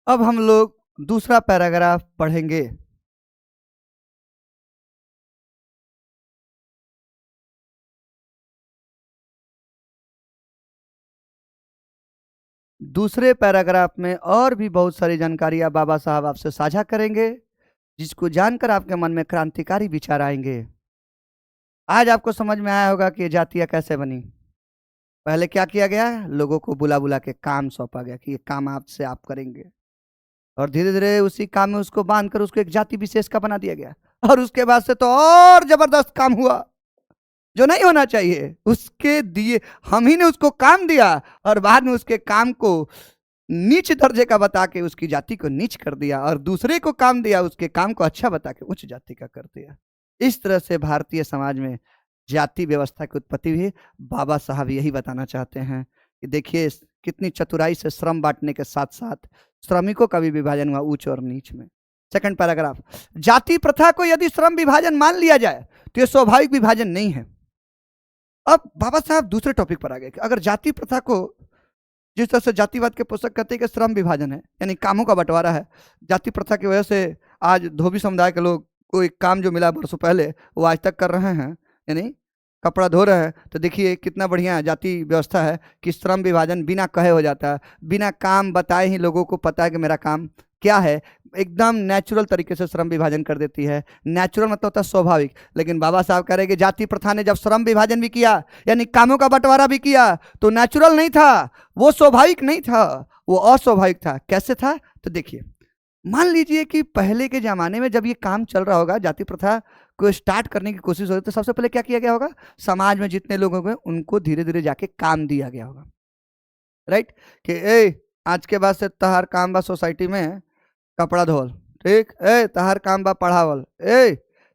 अब हम लोग दूसरा पैराग्राफ पढ़ेंगे। दूसरे पैराग्राफ में और भी बहुत सारी जानकारियां बाबा साहब आपसे साझा करेंगे, जिसको जानकर आपके मन में क्रांतिकारी विचार आएंगे। आज आपको समझ में आया होगा कि ये जातियां कैसे बनी। पहले क्या किया गया, लोगों को बुला बुला के काम सौंपा गया कि ये काम आपसे आप करेंगे, और धीरे धीरे उसी काम में उसको बांध कर उसको एक जाति विशेष का बना दिया गया। और उसके बाद से तो और जबरदस्त काम हुआ, जो नहीं होना चाहिए उसके दिए, हम ही ने उसको काम दिया और बाद में उसके काम को नीच दर्जे का बता के उसकी जाति को नीच कर दिया, और दूसरे को काम दिया, उसके काम को अच्छा बता के उच्च जाति का कर दिया। इस तरह से भारतीय समाज में जाति व्यवस्था की उत्पत्ति हुई। बाबा साहब यही बताना चाहते हैं कि देखिए कितनी चतुराई से श्रम बांटने के साथ साथ श्रमिकों का भी विभाजन हुआ ऊंच और नीच में। सेकंड पैराग्राफ, जाति प्रथा को यदि श्रम विभाजन मान लिया जाए तो यह स्वाभाविक विभाजन नहीं है। अब बाबा साहब दूसरे टॉपिक पर आ गए कि अगर जाति प्रथा को, जिस तरह से जातिवाद के पोषक कहते हैं कि श्रम विभाजन है यानी कामों का बंटवारा है, जाति प्रथा की वजह से आज धोबी समुदाय के लोग को एक काम जो मिला वर्षों पहले वो आज तक कर रहे हैं, यानी कपड़ा धो रहे हैं। तो देखिए कितना बढ़िया जाति व्यवस्था है कि श्रम विभाजन बिना कहे हो जाता है, बिना काम बताए ही लोगों को पता है कि मेरा काम क्या है, एकदम नेचुरल तरीके से श्रम विभाजन कर देती है। नेचुरल मतलब होता है स्वाभाविक। लेकिन बाबा साहब कह रहे कि जाति प्रथा ने जब श्रम विभाजन भी किया यानी कामों का बंटवारा भी किया तो नेचुरल नहीं था, वो स्वाभाविक नहीं था, वो अस्वाभाविक था। कैसे था, तो देखिए मान लीजिए कि पहले के जमाने में जब ये काम चल रहा होगा, जाति प्रथा को स्टार्ट करने की कोशिश होगी, तो सबसे पहले क्या किया गया होगा, समाज में जितने लोग होंगे उनको धीरे धीरे जाके काम दिया गया होगा, राइट। कि ए आज के बाद से तहार काम बा सोसाइटी में कपड़ा धोल, ठीक, ए तहार काम बा पढ़ावल, ए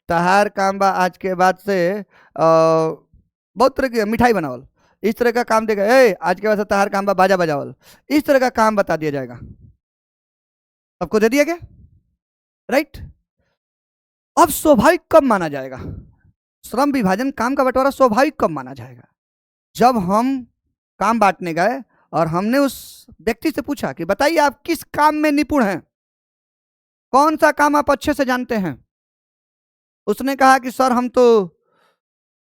तहार काम बा आज के बाद से बहुत तरह की मिठाई बनावल, इस तरह का काम देगा, ए आज के बाद से तहार काम बा बाजा बजावल, इस तरह का काम बता दिया जाएगा, सबको दे दिया गया, राइट। अब स्वाभाविक कब माना जाएगा, श्रम विभाजन काम का बंटवारा स्वाभाविक कब माना जाएगा, जब हम काम बांटने गए और हमने उस व्यक्ति से पूछा कि बताइए आप किस काम में निपुण हैं, कौन सा काम आप अच्छे से जानते हैं। उसने कहा कि सर हम तो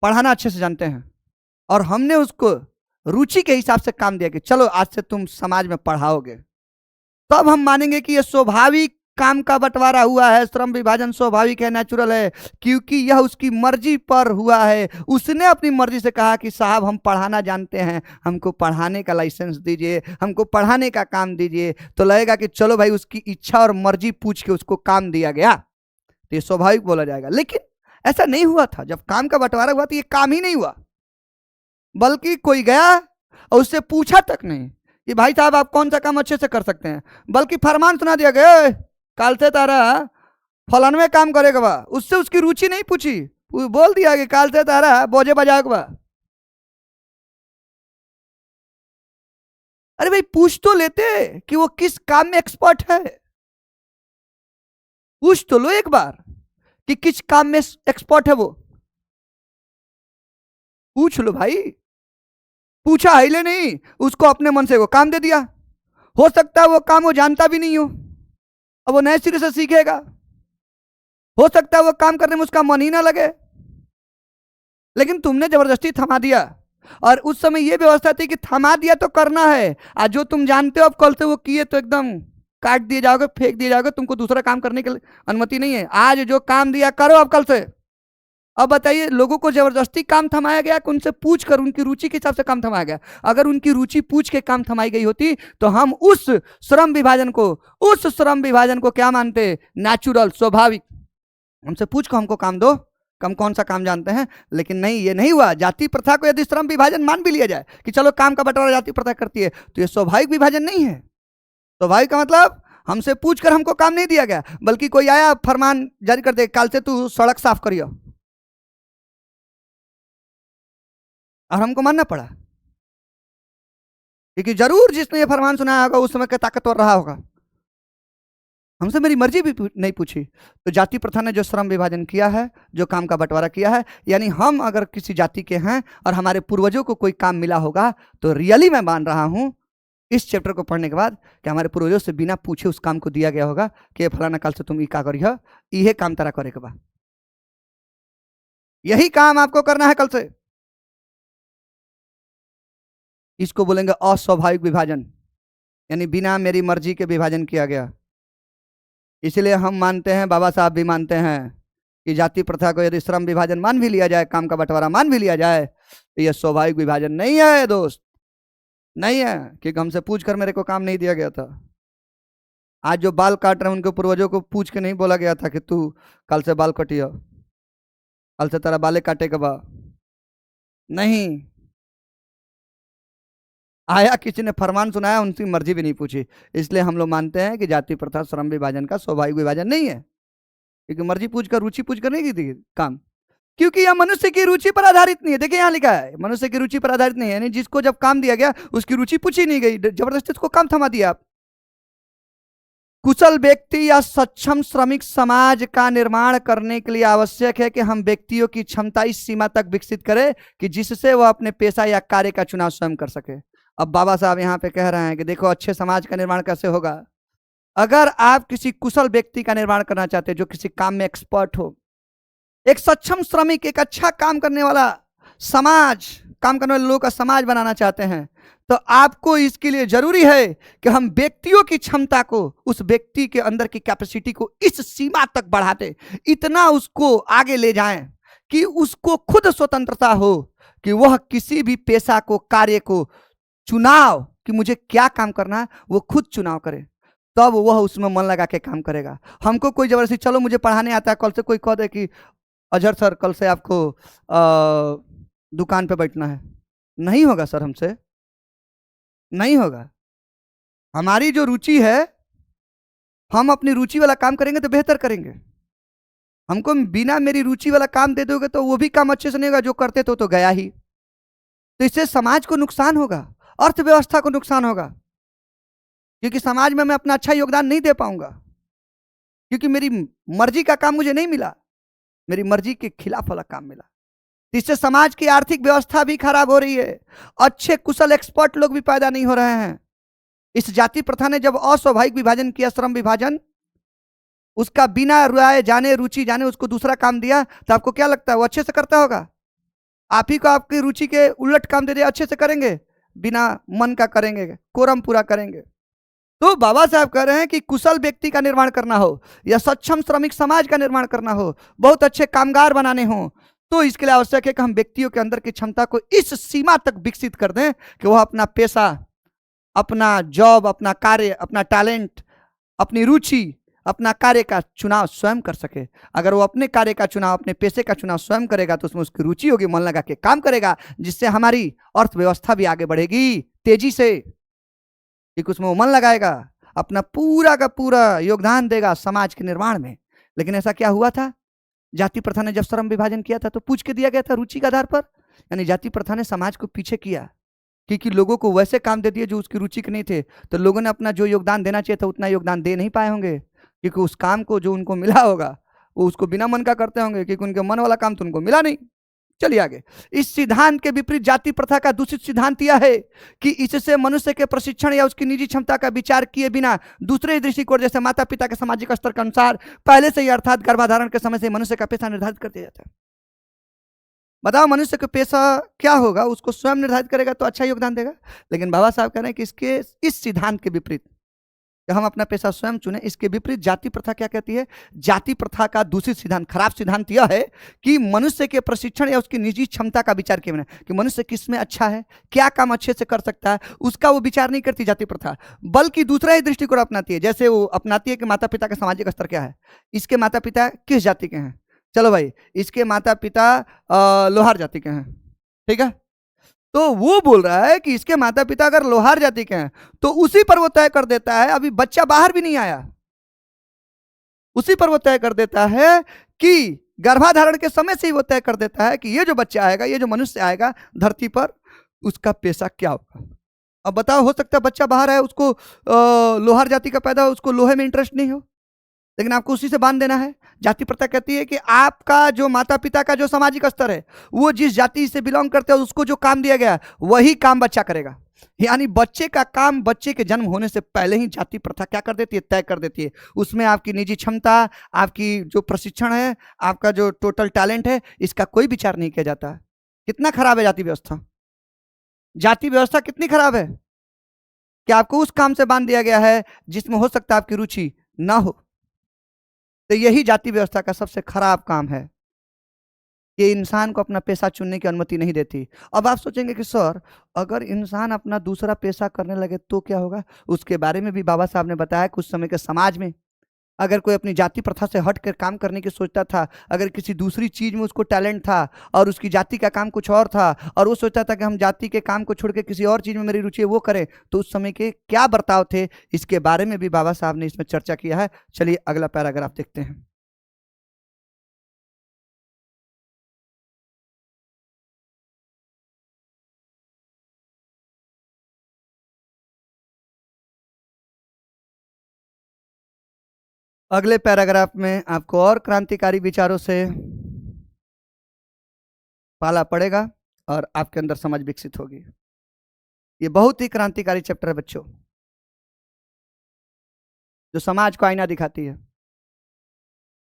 पढ़ाना अच्छे से जानते हैं, और हमने उसको रुचि के हिसाब से काम दिया कि चलो आज से तुम समाज में पढ़ाओगे, तब हम मानेंगे कि यह स्वाभाविक काम का बंटवारा हुआ है, श्रम विभाजन स्वाभाविक है, नेचुरल है, क्योंकि यह उसकी मर्जी पर हुआ है। उसने अपनी मर्जी से कहा कि साहब हम पढ़ाना जानते हैं, हमको पढ़ाने का लाइसेंस दीजिए, हमको पढ़ाने का काम दीजिए, तो लगेगा कि चलो भाई उसकी इच्छा और मर्जी पूछ के उसको काम दिया गया, तो ये स्वाभाविक बोला जाएगा। लेकिन ऐसा नहीं हुआ था। जब काम का बंटवारा हुआ तो ये काम ही नहीं हुआ, बल्कि कोई गया और उससे पूछा तक नहीं कि भाई साहब आप कौन सा काम अच्छे से कर सकते हैं, बल्कि फरमान सुना दिया गया, काल से तारा फलानवे काम करेगा बा। उससे उसकी रुचि नहीं पूछी, बोल दिया कि काल से तारा बोझे बजाओ बा। अरे भाई पूछ तो लेते कि वो किस काम में एक्सपर्ट है, पूछ तो लो एक बार कि किस काम में एक्सपर्ट है वो, पूछ लो भाई। पूछा हिले नहीं, उसको अपने मन से वो काम दे दिया। हो सकता है वो काम वो जानता भी नहीं हो, अब वो नए सिरे से सीखेगा। हो सकता है वो काम करने में उसका मन ही ना लगे, लेकिन तुमने जबरदस्ती थमा दिया। और उस समय ये व्यवस्था थी कि थमा दिया तो करना है, आज जो तुम जानते हो अब कल से वो किए तो एकदम काट दिए जाओगे, फेंक दिए जाओगे, तुमको दूसरा काम करने की अनुमति नहीं है। आज जो काम दिया करो अब कल से। अब बताइए, लोगों को जबरदस्ती काम थमाया गया कि उनसे पूछ कर उनकी रुचि के हिसाब से काम थमाया गया? अगर उनकी रुचि पूछ के काम थमाई गई होती तो हम उस श्रम विभाजन को क्या मानते? नेचुरल, स्वाभाविक। हमसे पूछ को हमको काम दो, हम कौन सा काम जानते हैं। लेकिन नहीं, ये नहीं हुआ। जाति प्रथा को यदि श्रम विभाजन मान भी लिया जाए कि चलो काम का बंटवारा जाति प्रथा करती है, तो ये स्वाभाविक विभाजन नहीं है। स्वाभाविक का मतलब हमसे पूछकर हमको काम नहीं दिया गया, बल्कि कोई आया फरमान जारी कर दे, कल से तू सड़क साफ करियो, और हमको मानना पड़ा। क्योंकि जरूर जिसने ये फरमान सुनाया होगा उस समय का ताकतवर रहा होगा। हमसे मेरी मर्जी भी नहीं पूछी। तो जाति प्रथा ने जो श्रम विभाजन किया है, जो काम का बंटवारा किया है, यानी हम अगर किसी जाति के हैं और हमारे पूर्वजों को कोई काम मिला होगा, तो रियली मैं मान रहा हूं इस चैप्टर को पढ़ने के बाद कि हमारे पूर्वजों से बिना पूछे उस काम को दिया गया होगा कि फलाना काल से तुम का करिए, यही काम तारा करे के बाद, यही काम आपको करना है कल से। इसको बोलेंगे अस्वाभाविक विभाजन, यानी बिना मेरी मर्जी के विभाजन किया गया। इसलिए हम मानते हैं, बाबा साहब भी मानते हैं कि जाति प्रथा को यदि श्रम विभाजन मान भी लिया जाए, काम का बंटवारा मान भी लिया जाए, तो यह स्वाभाविक विभाजन नहीं है दोस्त, नहीं है। क्योंकि हमसे पूछ कर मेरे को काम नहीं दिया गया था। आज जो बाल काट रहे हैं उनके पूर्वजों को पूछ के नहीं बोला गया था कि तू कल से बाल कटियो, कल से तेरा बाले काटे के बा। नहीं, आया किसी ने फरमान सुनाया, उनकी मर्जी भी नहीं पूछी। इसलिए हम लोग मानते हैं कि जाति प्रथा श्रम विभाजन का स्वाभाविक विभाजन नहीं है, क्योंकि मर्जी पूछकर, रुचि पूछकर नहीं की थी काम। क्योंकि यह मनुष्य की रुचि पर आधारित नहीं है। देखिए यहां लिखा है मनुष्य की रुचि पर आधारित नहीं है, यानी जिसको जब काम दिया गया उसकी रुचि पूछी नहीं गई, जबरदस्ती उसको काम थमा दिया आप। कुशल व्यक्ति या सक्षम श्रमिक समाज का निर्माण करने के लिए आवश्यक है कि हम व्यक्तियों की क्षमता इस सीमा तक विकसित करें कि जिससे वह अपने पेशा या कार्य का चुनाव स्वयं कर सके। अब बाबा साहब यहाँ पे कह रहे हैं कि देखो अच्छे समाज का निर्माण कैसे होगा। अगर आप किसी कुशल व्यक्ति का निर्माण करना चाहते हैं जो किसी काम में एक्सपर्ट हो, एक सक्षम श्रमिक, एक अच्छा काम करने वाला समाज, काम करने वाले लोगों का समाज बनाना चाहते हैं, तो आपको इसके लिए जरूरी है कि हम व्यक्तियों की क्षमता को, उस व्यक्ति के अंदर की कैपेसिटी को इस सीमा तक बढ़ा दें, इतना उसको आगे ले जाएं कि उसको खुद स्वतंत्रता हो कि वह किसी भी पेशा को, कार्य को, चुनाव कि मुझे क्या काम करना है वो खुद चुनाव करे, तब वह उसमें मन लगा के काम करेगा। हमको कोई जबरदस्ती चलो मुझे पढ़ाने आता है, कल से कोई कह दे कि अजहर सर कल से आपको दुकान पे बैठना है, नहीं होगा सर, हमसे नहीं होगा। हमारी जो रुचि है, हम अपनी रुचि वाला काम करेंगे तो बेहतर करेंगे। हमको बिना मेरी रुचि वाला काम दे दोगे तो वो भी काम अच्छे से नहीं होगा, जो करते तो गया ही। तो इससे समाज को नुकसान होगा, अर्थव्यवस्था को नुकसान होगा, क्योंकि समाज में मैं अपना अच्छा योगदान नहीं दे पाऊंगा, क्योंकि मेरी मर्जी का काम मुझे नहीं मिला, मेरी मर्जी के खिलाफ वाला काम मिला। इससे समाज की आर्थिक व्यवस्था भी खराब हो रही है, अच्छे कुशल एक्सपर्ट लोग भी पैदा नहीं हो रहे हैं। इस जाति प्रथा ने जब अस्वाभाविक विभाजन किया, श्रम विभाजन, उसका बिना राय जाने, रुचि जाने उसको दूसरा काम दिया, तो आपको क्या लगता है वो अच्छे से करता होगा? आप ही को आपकी रुचि के उलट काम दे दिया, अच्छे से करेंगे, बिना मन का करेंगे, कोरम पूरा करेंगे। तो बाबा साहब कह रहे हैं कि कुशल व्यक्ति का निर्माण करना हो या सक्षम श्रमिक समाज का निर्माण करना हो, बहुत अच्छे कामगार बनाने हो, तो इसके लिए आवश्यक है कि हम व्यक्तियों के अंदर की क्षमता को इस सीमा तक विकसित कर दें कि वह अपना पेशा, अपना जॉब, अपना कार्य, अपना टैलेंट, अपनी रुचि, अपना कार्य का चुनाव स्वयं कर सके। अगर वो अपने कार्य का चुनाव, अपने पेशे का चुनाव स्वयं करेगा तो उसमें उसकी रुचि होगी, मन लगा के काम करेगा, जिससे हमारी अर्थव्यवस्था भी आगे बढ़ेगी तेजी से, क्योंकि उसमें वो मन लगाएगा, अपना पूरा का पूरा योगदान देगा समाज के निर्माण में। लेकिन ऐसा क्या हुआ था, जाति प्रथा ने जब श्रम विभाजन किया था तो पूछ के दिया गया था रुचि के आधार पर, यानी जाति प्रथा ने समाज को पीछे किया, क्योंकि लोगों को वैसे काम दे दिए जो उसकी रुचि के नहीं थे। तो लोगों ने अपना जो योगदान देना चाहिए था उतना योगदान दे नहीं पाए होंगे, क्योंकि उस काम को जो उनको मिला होगा वो उसको बिना मन का करते होंगे, क्योंकि उनके मन वाला काम तो उनको मिला नहीं। चलिए आगे। इस सिद्धांत के विपरीत जाति प्रथा का दूषित सिद्धांत यह है कि इससे मनुष्य के प्रशिक्षण या उसकी निजी क्षमता का विचार किए बिना दूसरे दृष्टिकोण जैसे माता पिता के सामाजिक स्तर के अनुसार पहले से ही अर्थात गर्भाधारण के समय से मनुष्य का पेशा निर्धारित कर दिया जाता है। बताओ मनुष्य का पेशा क्या होगा, उसको स्वयं निर्धारित करेगा तो अच्छा योगदान देगा। लेकिन बाबा साहब कह रहे हैं कि इसके इस सिद्धांत के विपरीत कि हम अपना पेशा स्वयं चुने, इसके विपरीत जाति प्रथा क्या कहती है, जाति प्रथा का दूसरी सिद्धांत, खराब सिद्धांत यह है कि मनुष्य के प्रशिक्षण या उसकी निजी क्षमता का विचार किए बिना, कि मनुष्य किस में अच्छा है, क्या काम अच्छे से कर सकता है, उसका वो विचार नहीं करती जाति प्रथा, बल्कि दूसरा ही दृष्टिकोण अपनाती है। जैसे वो अपनाती है कि माता पिता का सामाजिक स्तर क्या है, इसके माता पिता किस जाति के हैं, चलो भाई इसके माता पिता लोहार जाति के हैं, ठीक है, तो वो बोल रहा है कि इसके माता पिता अगर लोहार जाति के हैं तो उसी पर वो तय कर देता है, अभी बच्चा बाहर भी नहीं आया, उसी पर वो तय कर देता है कि गर्भाधारण के समय से ही वो तय कर देता है कि ये जो बच्चा आएगा, ये जो मनुष्य आएगा धरती पर, उसका पेशा क्या होगा। अब बताओ, हो सकता है बच्चा बाहर है, उसको लोहार जाति का पैदा हो, उसको लोहे में इंटरेस्ट नहीं हो, लेकिन आपको उसी से बांध देना है। जाति प्रथा कहती है कि आपका जो माता पिता का जो सामाजिक स्तर है, वो जिस जाति से बिलोंग करते हैं उसको जो काम दिया गया वही काम बच्चा करेगा। यानी बच्चे का काम बच्चे के जन्म होने से पहले ही जाति प्रथा क्या कर देती है, तय कर देती है। उसमें आपकी निजी क्षमता, आपकी जो प्रशिक्षण है, आपका जो टोटल टैलेंट है, इसका कोई विचार नहीं किया जाता। कितना खराब है जाति व्यवस्था, जाति व्यवस्था कितनी खराब है कि आपको उस काम से बांध दिया गया है जिसमें हो सकता है आपकी रुचि ना हो। तो यही जाति व्यवस्था का सबसे खराब काम है कि इंसान को अपना पेशा चुनने की अनुमति नहीं देती। अब आप सोचेंगे कि सर अगर इंसान अपना दूसरा पेशा करने लगे तो क्या होगा, उसके बारे में भी बाबा साहब ने बताया। कुछ समय के समाज में अगर कोई अपनी जाति प्रथा से हट कर काम करने की सोचता था, अगर किसी दूसरी चीज में उसको टैलेंट था और उसकी जाति का काम कुछ और था और वो सोचता था कि हम जाति के काम को छोड़ के किसी और चीज में मेरी रुचि है वो करें, तो उस समय के क्या बर्ताव थे, इसके बारे में भी बाबा साहब ने इसमें चर्चा किया है। चलिए अगला पैराग्राफ देखते हैं। अगले पैराग्राफ में आपको और क्रांतिकारी विचारों से पाला पड़ेगा और आपके अंदर समझ विकसित होगी। ये बहुत ही क्रांतिकारी चैप्टर है बच्चों, जो समाज को आईना दिखाती है।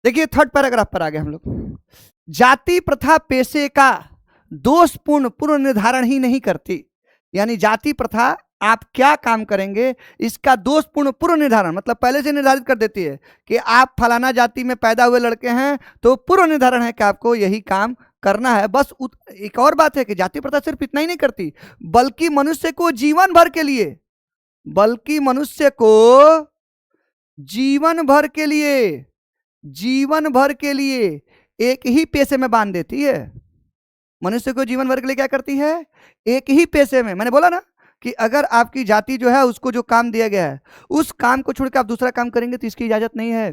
देखिए थर्ड पैराग्राफ पर आ गए हम लोग। जाति प्रथा पेशे का दोषपूर्ण पूर्व निर्धारण ही नहीं करती, यानी जाति प्रथा आप क्या काम करेंगे इसका दोषपूर्ण पूर्व निर्धारण, मतलब पहले से निर्धारित कर देती है कि आप फलाना जाति में पैदा हुए लड़के हैं तो पूर्व निर्धारण है कि आपको यही काम करना है। बस एक और बात है कि जाति प्रथा सिर्फ इतना ही नहीं करती, बल्कि मनुष्य को जीवन भर के लिए, बल्कि मनुष्य को जीवन भर के लिए, जीवन भर के लिए एक ही पेशे में बांध देती है। मनुष्य को जीवन भर के लिए क्या करती है, एक ही पेशे में। मैंने बोला ना कि अगर आपकी जाति जो है उसको जो काम दिया गया है उस काम को छोड़कर आप दूसरा काम करेंगे तो इसकी इजाजत नहीं है।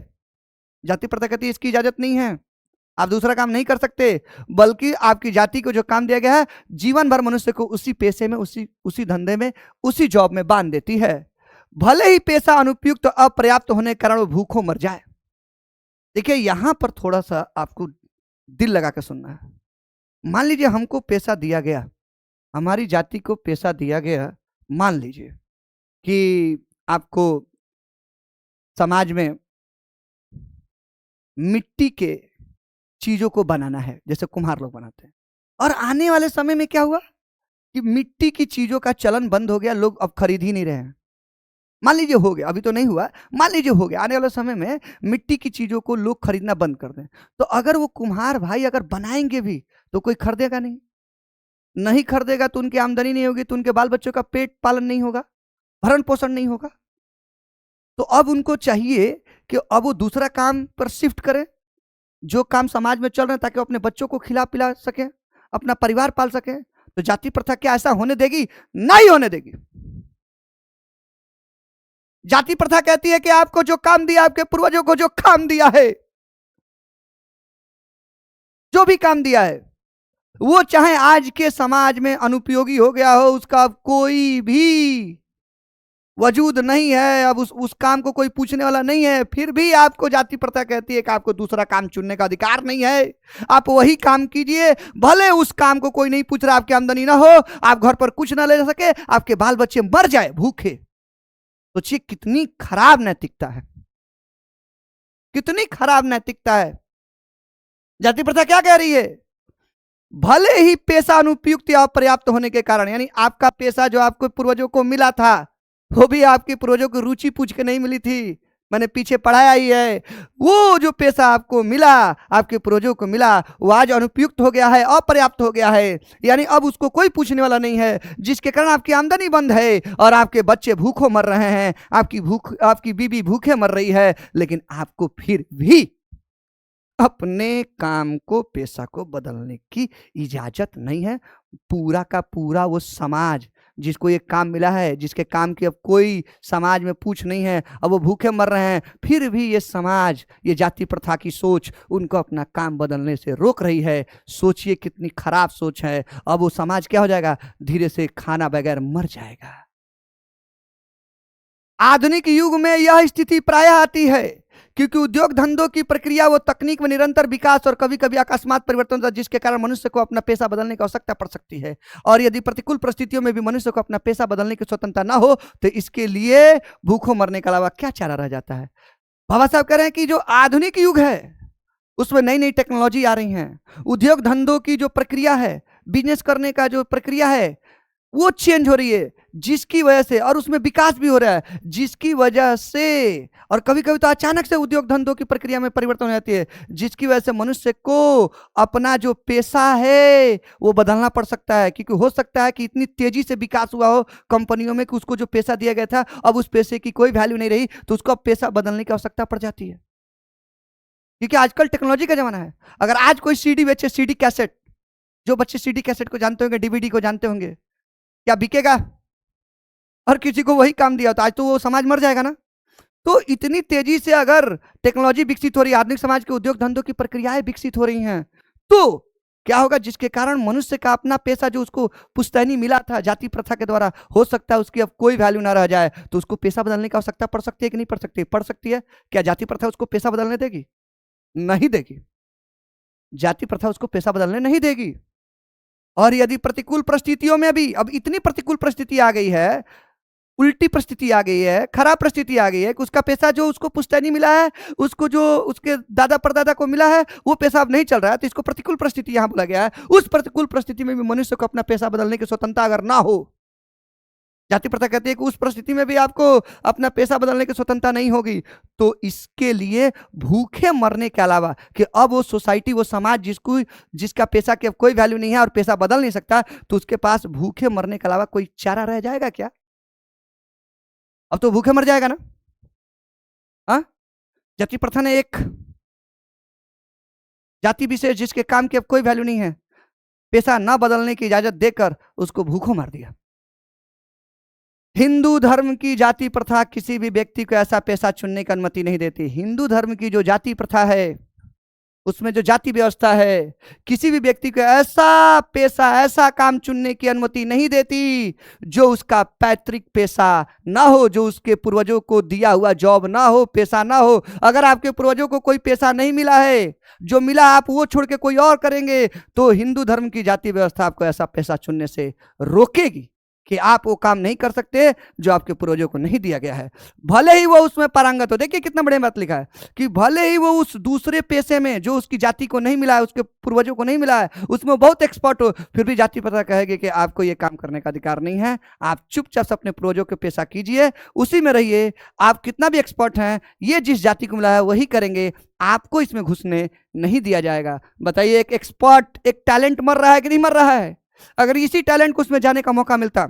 जाति प्रथा कहती है इसकी इजाजत नहीं है, आप दूसरा काम नहीं कर सकते, बल्कि आपकी जाति को जो काम दिया गया है जीवन भर मनुष्य को उसी पेशे में, उसी धंधे में, उसी जॉब में बांध देती है, भले ही पेशा अनुपयुक्त तो अपर्याप्त होने के कारण वो भूखों मर जाए। देखिए यहां पर थोड़ा सा आपको दिल लगा कर सुनना है। मान लीजिए हमको पेशा दिया गया, हमारी जाति को पेशा दिया गया, मान लीजिए कि आपको समाज में मिट्टी के चीजों को बनाना है, जैसे कुम्हार लोग बनाते हैं, और आने वाले समय में क्या हुआ कि मिट्टी की चीजों का चलन बंद हो गया, लोग अब खरीद ही नहीं रहे हैं। मान लीजिए हो गया, अभी तो नहीं हुआ, मान लीजिए हो गया, आने वाले समय में मिट्टी की चीजों को लोग खरीदना बंद कर दें, तो अगर वो कुम्हार भाई अगर बनाएंगे भी तो कोई खरीदेगा नहीं, नहीं खरीदेगा तो उनकी आमदनी नहीं होगी, तो उनके बाल बच्चों का पेट पालन नहीं होगा, भरण पोषण नहीं होगा। तो अब उनको चाहिए कि अब वो दूसरा काम पर शिफ्ट करें, जो काम समाज में चल रहे हैं, ताकि वो अपने बच्चों को खिला पिला सके, अपना परिवार पाल सके। तो जाति प्रथा क्या ऐसा होने देगी? नहीं होने देगी। जाति प्रथा कहती है कि आपको जो काम दिया, आपके पूर्वजों को जो काम दिया है, जो भी काम दिया है, वो चाहे आज के समाज में अनुपयोगी हो गया हो, उसका अब कोई भी वजूद नहीं है, अब उस काम को कोई पूछने वाला नहीं है, फिर भी आपको जाति प्रथा कहती है कि आपको दूसरा काम चुनने का अधिकार नहीं है। आप वही काम कीजिए, भले उस काम को कोई नहीं पूछ रहा, आपकी आमदनी ना हो, आप घर पर कुछ ना ले सके, आपके बाल बच्चे मर जाए भूखे। तो ये कितनी खराब नैतिकता है, कितनी खराब नैतिकता है। जाति प्रथा क्या कह रही है? भले ही पेशा अनुपयुक्त या अपर्याप्त होने के कारण, यानी आपका पेशा जो आपको पूर्वजों को मिला था, वो भी आपके पूर्वजों को रुचि पूछ के नहीं मिली थी, मैंने पीछे पढ़ाया ही है। वो जो पेशा आपको मिला, आपके पूर्वजों को मिला, वो आज अनुपयुक्त हो गया है, अपर्याप्त हो गया है, यानी अब उसको कोई पूछने वाला नहीं है, जिसके कारण आपकी आमदनी बंद है और आपके बच्चे भूखों मर रहे हैं, आपकी बीबी भूखे मर रही है, लेकिन आपको फिर भी अपने काम को, पेशा को बदलने की इजाजत नहीं है। पूरा का पूरा वो समाज जिसको ये काम मिला है, जिसके काम की अब कोई समाज में पूछ नहीं है, अब वो भूखे मर रहे हैं, फिर भी ये समाज, ये जाति प्रथा की सोच उनको अपना काम बदलने से रोक रही है। सोचिए कितनी खराब सोच है। अब वो समाज क्या हो जाएगा? धीरे से खाना बगैर मर जाएगा। आधुनिक युग में यह स्थिति प्रायः आती है क्योंकि उद्योग धंधों की प्रक्रिया, वो तकनीक में निरंतर विकास और कभी कभी अकस्मात परिवर्तन होता है, जिसके कारण मनुष्य को अपना पेशा बदलने की आवश्यकता पड़ सकती है। और यदि प्रतिकूल परिस्थितियों में भी मनुष्य को अपना पेशा बदलने की स्वतंत्रता ना हो, तो इसके लिए भूखों मरने के अलावा क्या चारा रह जाता है? बाबा साहब कह रहे हैं कि जो आधुनिक युग है उसमें नई नई टेक्नोलॉजी आ रही है, उद्योग धंधों की जो प्रक्रिया है, बिजनेस करने का जो प्रक्रिया है, वो चेंज हो रही है, जिसकी वजह से, और उसमें विकास भी हो रहा है, जिसकी वजह से, और कभी कभी तो अचानक से उद्योग धंधों की प्रक्रिया में परिवर्तन हो जाती है, जिसकी वजह से मनुष्य को अपना जो पेशा है वो बदलना पड़ सकता है। क्योंकि हो सकता है कि इतनी तेजी से विकास हुआ हो कंपनियों में कि उसको जो पेशा दिया गया था, अब उस पेशे की कोई वैल्यू नहीं रही, तो उसको अब पेशा बदलने की आवश्यकता पड़ जाती है। क्योंकि आजकल टेक्नोलॉजी का जमाना है। अगर आज कोई सीडी बेचे, सीडी कैसेट, जो बच्चे सीडी कैसेट को जानते होंगे, डीवीडी को जानते होंगे, क्या बिकेगा? और किसी को वही काम दिया तो आज तो वो समाज मर जाएगा ना। तो इतनी तेजी से अगर टेक्नोलॉजी विकसित हो रही है, आधुनिक समाज के उद्योग धंधों की प्रक्रियाएं विकसित हो रही हैं, तो क्या होगा? जिसके कारण मनुष्य का अपना पेशा जो उसको पुश्तैनी मिला था जाति प्रथा के द्वारा, हो सकता है उसकी अब कोई वैल्यू ना रह जाए, तो उसको पेशा बदलने की आवश्यकता पड़ सकती है कि नहीं पड़ सकती? पड़ सकती है। क्या जाति प्रथा उसको पेशा बदलने देगी? नहीं देगी। जाति प्रथा उसको पेशा बदलने नहीं देगी। और यदि प्रतिकूल परिस्थितियों में भी, अब इतनी प्रतिकूल परिस्थिति आ गई है, उल्टी परिस्थिति आ गई है, खराब परिस्थिति आ गई है कि उसका पैसा जो उसको पुश्तैनी मिला है, उसको जो उसके दादा परदादा को मिला है, वो पैसा अब नहीं चल रहा है, तो इसको प्रतिकूल परिस्थिति यहां बोला गया है। उस प्रतिकूल परिस्थिति में भी मनुष्य को अपना पैसा बदलने की स्वतंत्रता अगर ना हो, जाति प्रथा कहती है कि उस परिस्थिति में भी आपको अपना पेशा बदलने की स्वतंत्रता नहीं होगी, तो इसके लिए भूखे मरने के अलावा, कि अब वो सोसाइटी, वो समाज जिसका पेशा की अब कोई वैल्यू नहीं है और पेशा बदल नहीं सकता, तो उसके पास भूखे मरने के अलावा कोई चारा रह जाएगा क्या? अब तो भूखे मर जाएगा ना। हाँ, जाति प्रथा ने एक जाति विशेष जिसके काम की अब कोई वैल्यू नहीं है, पेशा ना बदलने की इजाजत देकर उसको भूखों मार दिया। हिंदू धर्म की जाति प्रथा किसी भी व्यक्ति को ऐसा पेशा चुनने की अनुमति नहीं देती। हिंदू धर्म की जो जाति प्रथा है, उसमें जो जाति व्यवस्था है, किसी भी व्यक्ति को ऐसा पेशा, ऐसा काम चुनने की अनुमति नहीं देती जो उसका पैतृक पेशा ना हो, जो उसके पूर्वजों को दिया हुआ जॉब ना हो, पेशा ना हो। अगर आपके पूर्वजों को कोई पेशा नहीं मिला है, जो मिला आप वो छोड़ के कोई और करेंगे, तो हिंदू धर्म की जाति व्यवस्था आपको ऐसा पेशा चुनने से रोकेगी कि आप वो काम नहीं कर सकते जो आपके पूर्वजों को नहीं दिया गया है, भले ही वो उसमें पारंगत हो। देखिए कितना बड़ी बात लिखा है कि भले ही वो उस दूसरे पेशे में जो उसकी जाति को नहीं मिला है, उसके पूर्वजों को नहीं मिला है, उसमें बहुत एक्सपर्ट हो, फिर भी जाति प्रथा कहेगी कि आपको ये काम करने का अधिकार नहीं है, आप चुपचाप से अपने पूर्वजों के पेशा कीजिए, उसी में रहिए, आप कितना भी एक्सपर्ट हैं, ये जिस जाति को मिला है वही करेंगे, आपको इसमें घुसने नहीं दिया जाएगा। बताइए, एक एक्सपर्ट, एक टैलेंट मर रहा है कि नहीं मर रहा है? अगर इसी टैलेंट को उसमें जाने का मौका मिलता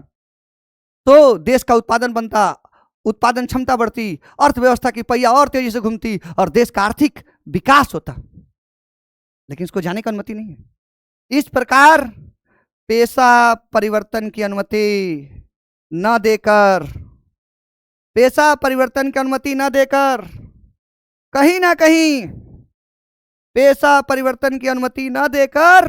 तो देश का उत्पादन बनता, उत्पादन क्षमता बढ़ती, अर्थव्यवस्था की पहिया और तेजी से घूमती और देश का आर्थिक विकास होता। लेकिन इसको जाने की अनुमति नहीं है। इस प्रकार पेशा परिवर्तन की अनुमति न देकर, पेशा परिवर्तन की अनुमति न देकर कहीं ना कहीं, पेशा परिवर्तन की अनुमति न देकर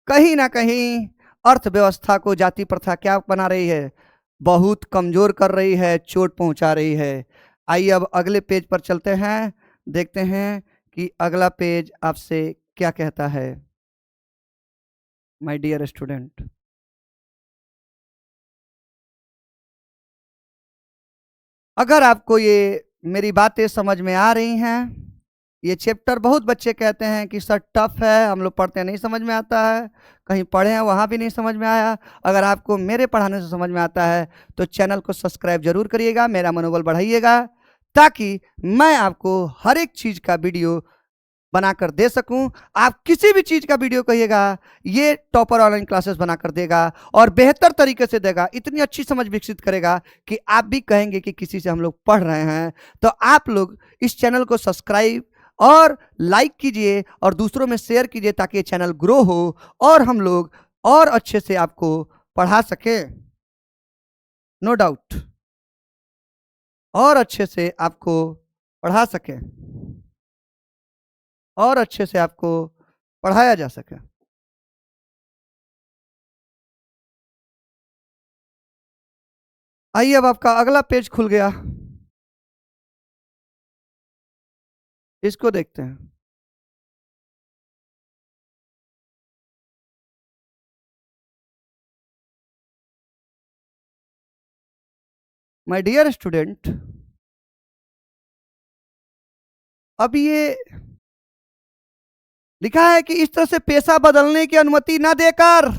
कहीं ना कहीं अर्थव्यवस्था को जाति प्रथा क्या बना रही है, बहुत कमजोर कर रही है, चोट पहुंचा रही है। आइए अब अगले पेज पर चलते हैं, देखते हैं कि अगला पेज आपसे क्या कहता है। माय डियर स्टूडेंट, अगर आपको ये मेरी बातें समझ में आ रही हैं, ये चैप्टर बहुत बच्चे कहते हैं कि सर टफ है, हम लोग पढ़ते नहीं समझ में आता है, कहीं पढ़े हैं वहाँ भी नहीं समझ में आया। अगर आपको मेरे पढ़ाने से समझ में आता है तो चैनल को सब्सक्राइब जरूर करिएगा, मेरा मनोबल बढ़ाइएगा, ताकि मैं आपको हर एक चीज़ का वीडियो बनाकर दे सकूं। आप किसी भी चीज का वीडियो कहिएगा, ये टॉपर ऑनलाइन क्लासेस बनाकर देगा और बेहतर तरीके से देगा, इतनी अच्छी समझ विकसित करेगा कि आप भी कहेंगे कि किसी से हम लोग पढ़ रहे हैं। तो आप लोग इस चैनल को सब्सक्राइब और लाइक कीजिए और दूसरों में शेयर कीजिए, ताकि ये चैनल ग्रो हो और हम लोग और अच्छे से आपको पढ़ा सके। नो डाउट, और अच्छे से आपको पढ़ा सके और अच्छे से आपको पढ़ाया जा सके। आइए अब आपका अगला पेज खुल गया, इसको देखते हैं। माय डियर स्टूडेंट, अब ये लिखा है कि इस तरह से पेशा बदलने की अनुमति न देकर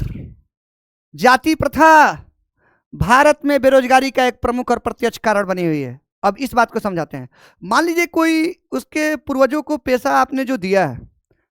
जाति प्रथा भारत में बेरोजगारी का एक प्रमुख और प्रत्यक्ष कारण बनी हुई है। अब इस बात को समझाते हैं। मान लीजिए कोई, उसके पूर्वजों को पेशा आपने जो दिया है,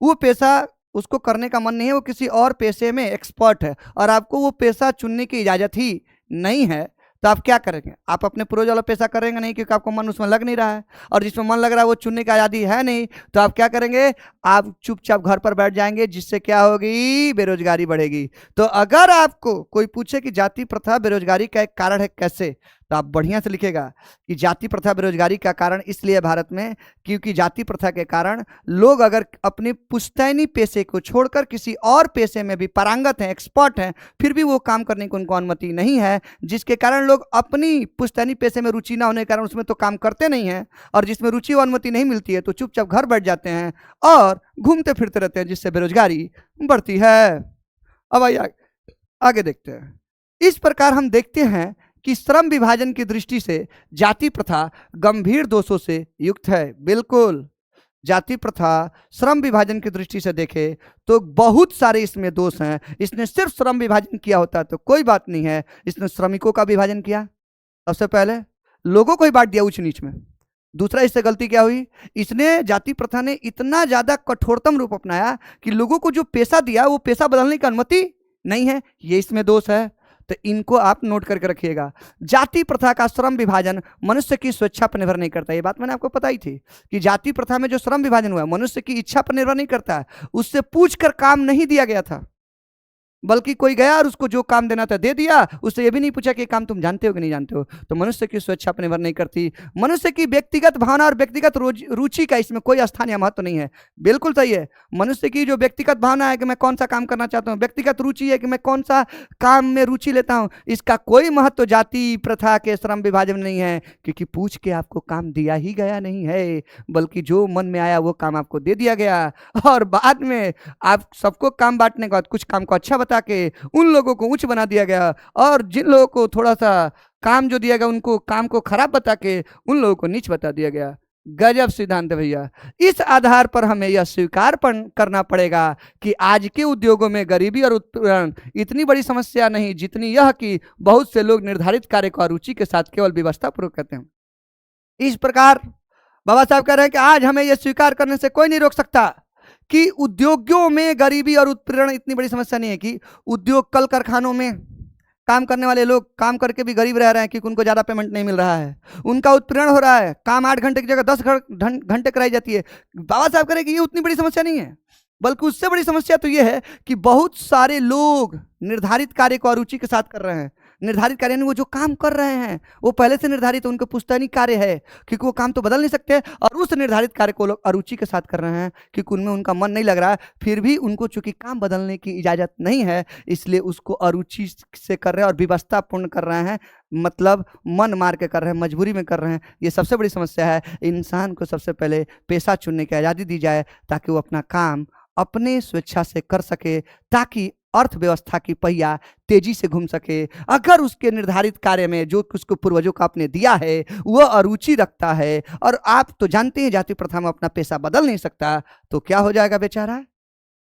वो पेशा उसको करने का मन नहीं है, वो किसी और पेशे में एक्सपर्ट है और आपको वो पेशा चुनने की इजाजत ही नहीं है, तो आप क्या करेंगे? आप अपने पूर्वज वाला पेशा करेंगे नहीं, क्योंकि आपको मन उसमें लग नहीं रहा है, और जिसमें मन लग रहा है वो चुनने की आज़ादी है नहीं, तो आप क्या करेंगे? आप चुपचाप घर पर बैठ जाएंगे, जिससे क्या होगी? बेरोजगारी बढ़ेगी। तो अगर आपको कोई पूछे कि जाति प्रथा बेरोजगारी का एक कारण है कैसे, तो आप बढ़िया से लिखेगा कि जाति प्रथा बेरोजगारी का कारण इसलिए भारत में, क्योंकि जाति प्रथा के कारण लोग अगर अपने पुश्तैनी पेशे को छोड़कर किसी और पेशे में भी पारंगत हैं, एक्सपर्ट हैं, फिर भी वो काम करने की उनको अनुमति नहीं है, जिसके कारण लोग अपनी पुश्तैनी पेशे में रुचि ना होने के कारण उसमें तो काम करते नहीं हैं, और जिसमें रुचि और अनुमति नहीं मिलती है तो चुपचाप घर बैठ जाते हैं और घूमते फिरते रहते हैं, जिससे बेरोजगारी बढ़ती है। अब आइए आगे देखते हैं। इस प्रकार हम देखते हैं कि श्रम विभाजन की दृष्टि से जाति प्रथा गंभीर दोषों से युक्त है। बिल्कुल, जाति प्रथा श्रम विभाजन की दृष्टि से देखे तो बहुत सारे इसमें दोष हैं। इसने सिर्फ श्रम विभाजन किया होता तो कोई बात नहीं है, इसने श्रमिकों का विभाजन किया, सबसे पहले लोगों को ही बांट दिया ऊंच नीच में। दूसरा, इससे गलती क्या हुई? इसने, जाति प्रथा ने इतना ज्यादा कठोरतम रूप अपनाया कि लोगों को जो पेशा दिया वो पेशा बदलने की अनुमति नहीं है, ये इसमें दोष है। तो इनको आप नोट करके रखिएगा। जाति प्रथा का श्रम विभाजन मनुष्य की स्वेच्छा पर निर्भर नहीं करता। ये बात मैंने आपको बताई थी कि जाति प्रथा में जो श्रम विभाजन हुआ मनुष्य की इच्छा पर निर्भर नहीं करता है, उससे पूछकर काम नहीं दिया गया था, बल्कि कोई गया और उसको जो काम देना था दे दिया, उससे ये भी नहीं पूछा कि काम तुम जानते हो कि नहीं जानते हो। तो मनुष्य की स्वेच्छा पर निर्भर नहीं करती। मनुष्य की व्यक्तिगत भावना और व्यक्तिगत रुचि का इसमें कोई स्थान या महत्व नहीं है। बिल्कुल सही है, मनुष्य की जो व्यक्तिगत भावना है कि मैं कौन सा काम करना चाहता हूँ, व्यक्तिगत रुचि है कि मैं कौन सा काम में रुचि लेता हूँ, इसका कोई महत्व जाति प्रथा के श्रम विभाजन में नहीं है, क्योंकि पूछ के आपको काम दिया ही गया नहीं है, बल्कि जो मन में आया वो काम आपको दे दिया गया। और बाद में आप सबको काम बांटने के बाद कुछ काम को अच्छा बता के उन लोगों को उच्च बना दिया गया, और जिन लोगों को थोड़ा सा काम जो दिया गया उनको काम को खराब बता के उन लोगों को नीच बता दिया गया। गजब सिद्धांत है भैया। इस आधार पर हमें यह स्वीकार करना पड़ेगा कि आज के उद्योगों में गरीबी और उत्पीड़न इतनी बड़ी समस्या नहीं जितनी यह कि बहुत से लोग निर्धारित कार्य को रुचि के साथ केवल व्यवस्था पूर्वक करते हैं। इस प्रकार बाबा साहब कह रहे हैं कि आज हमें यह स्वीकार करने से कोई नहीं रोक सकता कि उद्योगों में गरीबी और उत्पीड़न इतनी बड़ी समस्या नहीं है, कि उद्योग कल कारखानों में काम करने वाले लोग काम करके भी गरीब रह रहे हैं क्योंकि उनको ज़्यादा पेमेंट नहीं मिल रहा है, उनका उत्पीड़न हो रहा है, काम 8 घंटे की जगह 10 घंटे कराई जाती है। बाबा साहब कह रहे हैं कि ये उतनी बड़ी समस्या नहीं है, बल्कि उससे बड़ी समस्या तो ये है कि बहुत सारे लोग निर्धारित कार्य को अरुचि के साथ कर रहे हैं। निर्धारित कार्य वो जो काम कर रहे हैं वो पहले से निर्धारित, उनका पुश्तैनी कार्य है, क्योंकि वो काम तो बदल नहीं सकते, और उस निर्धारित कार्य को लोग अरुचि के साथ कर रहे हैं क्योंकि उनमें उनका मन नहीं लग रहा है। फिर भी उनको चूंकि काम बदलने की इजाजत नहीं है, इसलिए उसको अरुचि से कर रहे हैं और विवशता पूर्ण कर रहे हैं, मतलब मन मार के कर रहे हैं, मजबूरी में कर रहे हैं। ये सबसे बड़ी समस्या है। इंसान को सबसे पहले पेशा चुनने की आज़ादी दी जाए ताकि वो अपना काम अपने स्वेच्छा से कर सके, ताकि अर्थव्यवस्था की पहिया तेजी से घूम सके। अगर उसके निर्धारित कार्य में जो उसको पूर्वजों का आपने दिया है वह अरुचि रखता है, और आप तो जानते हैं जाति प्रथा में अपना पेशा बदल नहीं सकता, तो क्या हो जाएगा बेचारा?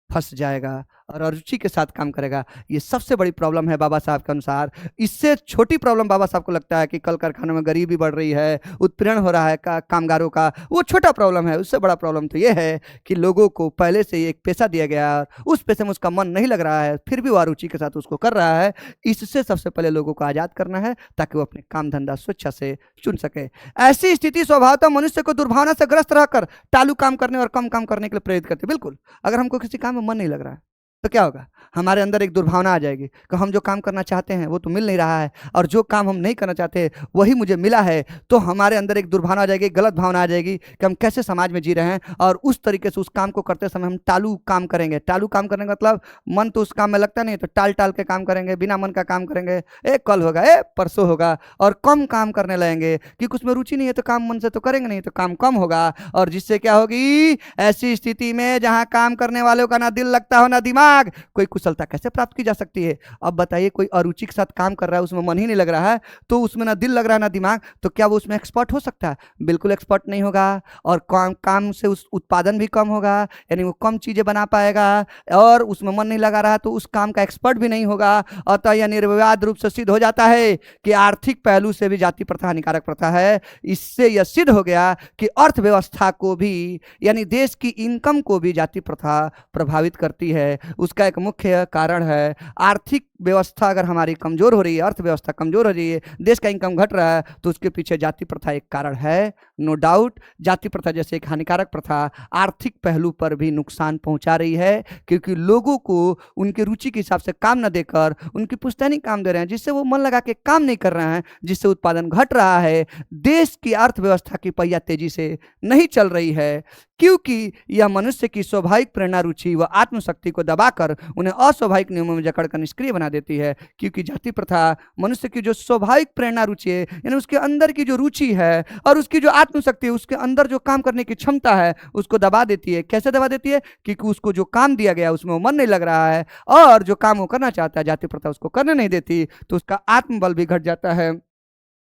फंस जाएगा और अरुचि के साथ काम करेगा। ये सबसे बड़ी प्रॉब्लम है बाबा साहब के अनुसार। इससे छोटी प्रॉब्लम बाबा साहब को लगता है कि कल कारखानों में गरीबी बढ़ रही है, उत्पीड़न हो रहा है कामगारों का, वो छोटा प्रॉब्लम है। उससे बड़ा प्रॉब्लम तो ये है कि लोगों को पहले से एक पेशा दिया गया, उस पेशे में उसका मन नहीं लग रहा है, फिर भी वो अरुचि के साथ उसको कर रहा है। इससे सबसे पहले लोगों को आज़ाद करना है ताकि वो अपने काम धंधा स्वेच्छा से चुन सके। ऐसी स्थिति स्वभावतः मनुष्य को दुर्भावना से ग्रस्त रहकर टालू काम करने और कम काम करने के लिए प्रेरित करती है। बिल्कुल, अगर हमको किसी काम में मन नहीं लग रहा है तो क्या होगा? हमारे अंदर एक दुर्भावना आ जाएगी कि हम जो काम करना चाहते हैं वो तो मिल नहीं रहा है, और जो काम हम नहीं करना चाहते वही मुझे मिला है। तो हमारे अंदर एक दुर्भावना आ जाएगी, गलत भावना आ जाएगी कि हम कैसे समाज में जी रहे हैं, और उस तरीके से उस काम को करते समय हम टालू काम करेंगे। टालू काम करने का मतलब मन तो उस काम में लगता नहीं, तो टाल टाल के काम करेंगे, बिना मन का काम करेंगे। कल होगा, परसों होगा, और कम काम करने लगेंगे क्योंकि उसमें रुचि नहीं है, तो काम मन से तो करेंगे नहीं, तो काम कम होगा। और जिससे क्या होगी? ऐसी स्थिति में जहां काम करने वालों का ना दिल लगता हो ना दिमाग, कोई कुशलता कैसे प्राप्त की जा सकती है? अब बताइए, कोई अरुचि के साथ काम कर रहा है, उसमें मन ही नहीं लग रहा है, तो उसमें ना दिल लग रहा है ना दिमाग, तो क्या वो उसमें एक्सपर्ट हो सकता है? बिल्कुल एक्सपर्ट नहीं होगा, और काम से उस उत्पादन भी कम होगा, यानी वो कम चीजें बना पाएगा, और उसमें मन नहीं लगा रहा तो उस काम का एक्सपर्ट भी नहीं होगा। अतः यह निर्विवाद रूप से सिद्ध हो जाता है कि आर्थिक पहलू से भी जाति प्रथा हानिकारक प्रथा है। इससे यह सिद्ध हो गया कि अर्थव्यवस्था को भी, यानी देश की इनकम को भी जाति प्रथा प्रभावित करती है। उसका एक मुख्य कारण है आर्थिक व्यवस्था अगर हमारी कमजोर हो रही है, अर्थव्यवस्था कमजोर हो रही है, देश का इनकम घट रहा है, तो उसके पीछे जाति प्रथा एक कारण है, नो डाउट। जाति प्रथा जैसे एक हानिकारक प्रथा आर्थिक पहलू पर भी नुकसान पहुंचा रही है, क्योंकि लोगों को उनके रुचि के हिसाब से काम न देकर उनकी पुश्तैनी काम दे रहे हैं, जिससे वो मन लगा के काम नहीं कर रहे हैं, जिससे उत्पादन घट रहा है। देश की अर्थव्यवस्था की पहिया तेजी से नहीं चल रही है, क्योंकि यह मनुष्य की स्वाभाविक प्रेरणा, रुचि व आत्मशक्ति को दबाकर उन्हें अस्वाभाविक नियमों में जकड़कर निष्क्रिय बना देती है। क्योंकि जाति प्रथा मनुष्य की जो स्वाभाविक प्रेरणा, रुचि है, यानी उसके अंदर की जो रुचि है और उसकी जो आत्मशक्ति है, उसके अंदर जो काम करने की क्षमता है, उसको दबा देती है। कैसे दबा देती है? क्योंकि उसको जो काम दिया गया उसमें वो मन नहीं लग रहा है, और जो काम वो करना चाहता है जाति प्रथा उसको करने नहीं देती, तो उसका आत्मबल भी घट जाता है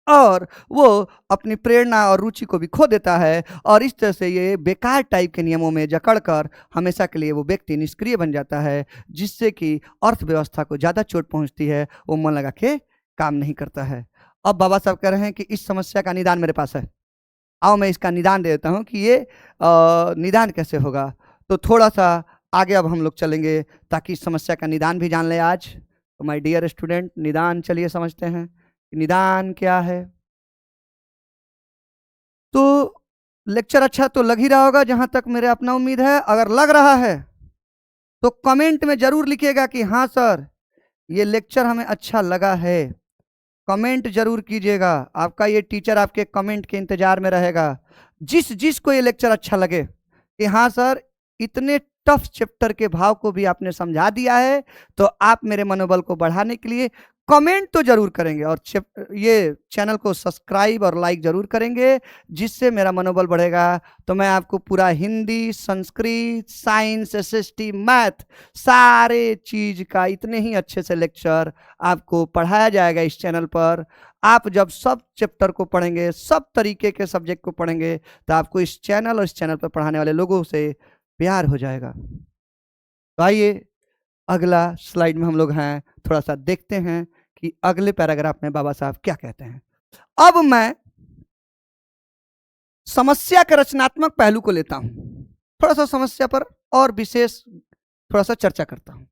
और वो अपनी प्रेरणा और रुचि को भी खो देता है। और इस तरह से ये बेकार टाइप के नियमों में जकड़कर हमेशा के लिए वो व्यक्ति निष्क्रिय बन जाता है, जिससे कि अर्थव्यवस्था को ज़्यादा चोट पहुंचती है, वो मन लगा के काम नहीं करता है। अब बाबा साहब कह रहे हैं कि इस समस्या का निदान मेरे पास है, आओ मैं इसका निदान दे देता हूँ कि ये निदान कैसे होगा। तो थोड़ा सा आगे अब हम लोग चलेंगे ताकि इस समस्या का निदान भी जान लें आज। तो माय डियर स्टूडेंट, निदान चलिए समझते हैं। निदान क्या है? तो लेक्चर अच्छा तो लग ही रहा होगा जहां तक मेरे अपना उम्मीद है। अगर लग रहा है तो कमेंट में जरूर लिखिएगा कि हाँ सर ये लेक्चर हमें अच्छा लगा है। कमेंट जरूर कीजिएगा, आपका ये टीचर आपके कमेंट के इंतजार में रहेगा। जिसको ये लेक्चर अच्छा लगे कि हाँ सर इतने टफ चैप्टर के भाव को भी आपने समझा दिया है, तो आप मेरे मनोबल को बढ़ाने के लिए कमेंट तो जरूर करेंगे और ये चैनल को सब्सक्राइब और लाइक जरूर करेंगे, जिससे मेरा मनोबल बढ़ेगा। तो मैं आपको पूरा Hindi, Sanskrit, science, SST, math सारे चीज का इतने ही अच्छे से लेक्चर आपको पढ़ाया जाएगा इस चैनल पर। आप जब सब चैप्टर को पढ़ेंगे, सब तरीके के सब्जेक्ट को पढ़ेंगे, तो आपको इस चैनल और इस चैनल पर पढ़ाने वाले लोगों से प्यार हो जाएगा। तो आइए अगला स्लाइड में हम लोग हैं, थोड़ा सा देखते हैं कि अगले पैराग्राफ में बाबा साहब क्या कहते हैं। अब मैं समस्या के रचनात्मक पहलू को लेता हूं, थोड़ा सा समस्या पर और विशेष थोड़ा सा चर्चा करता हूं।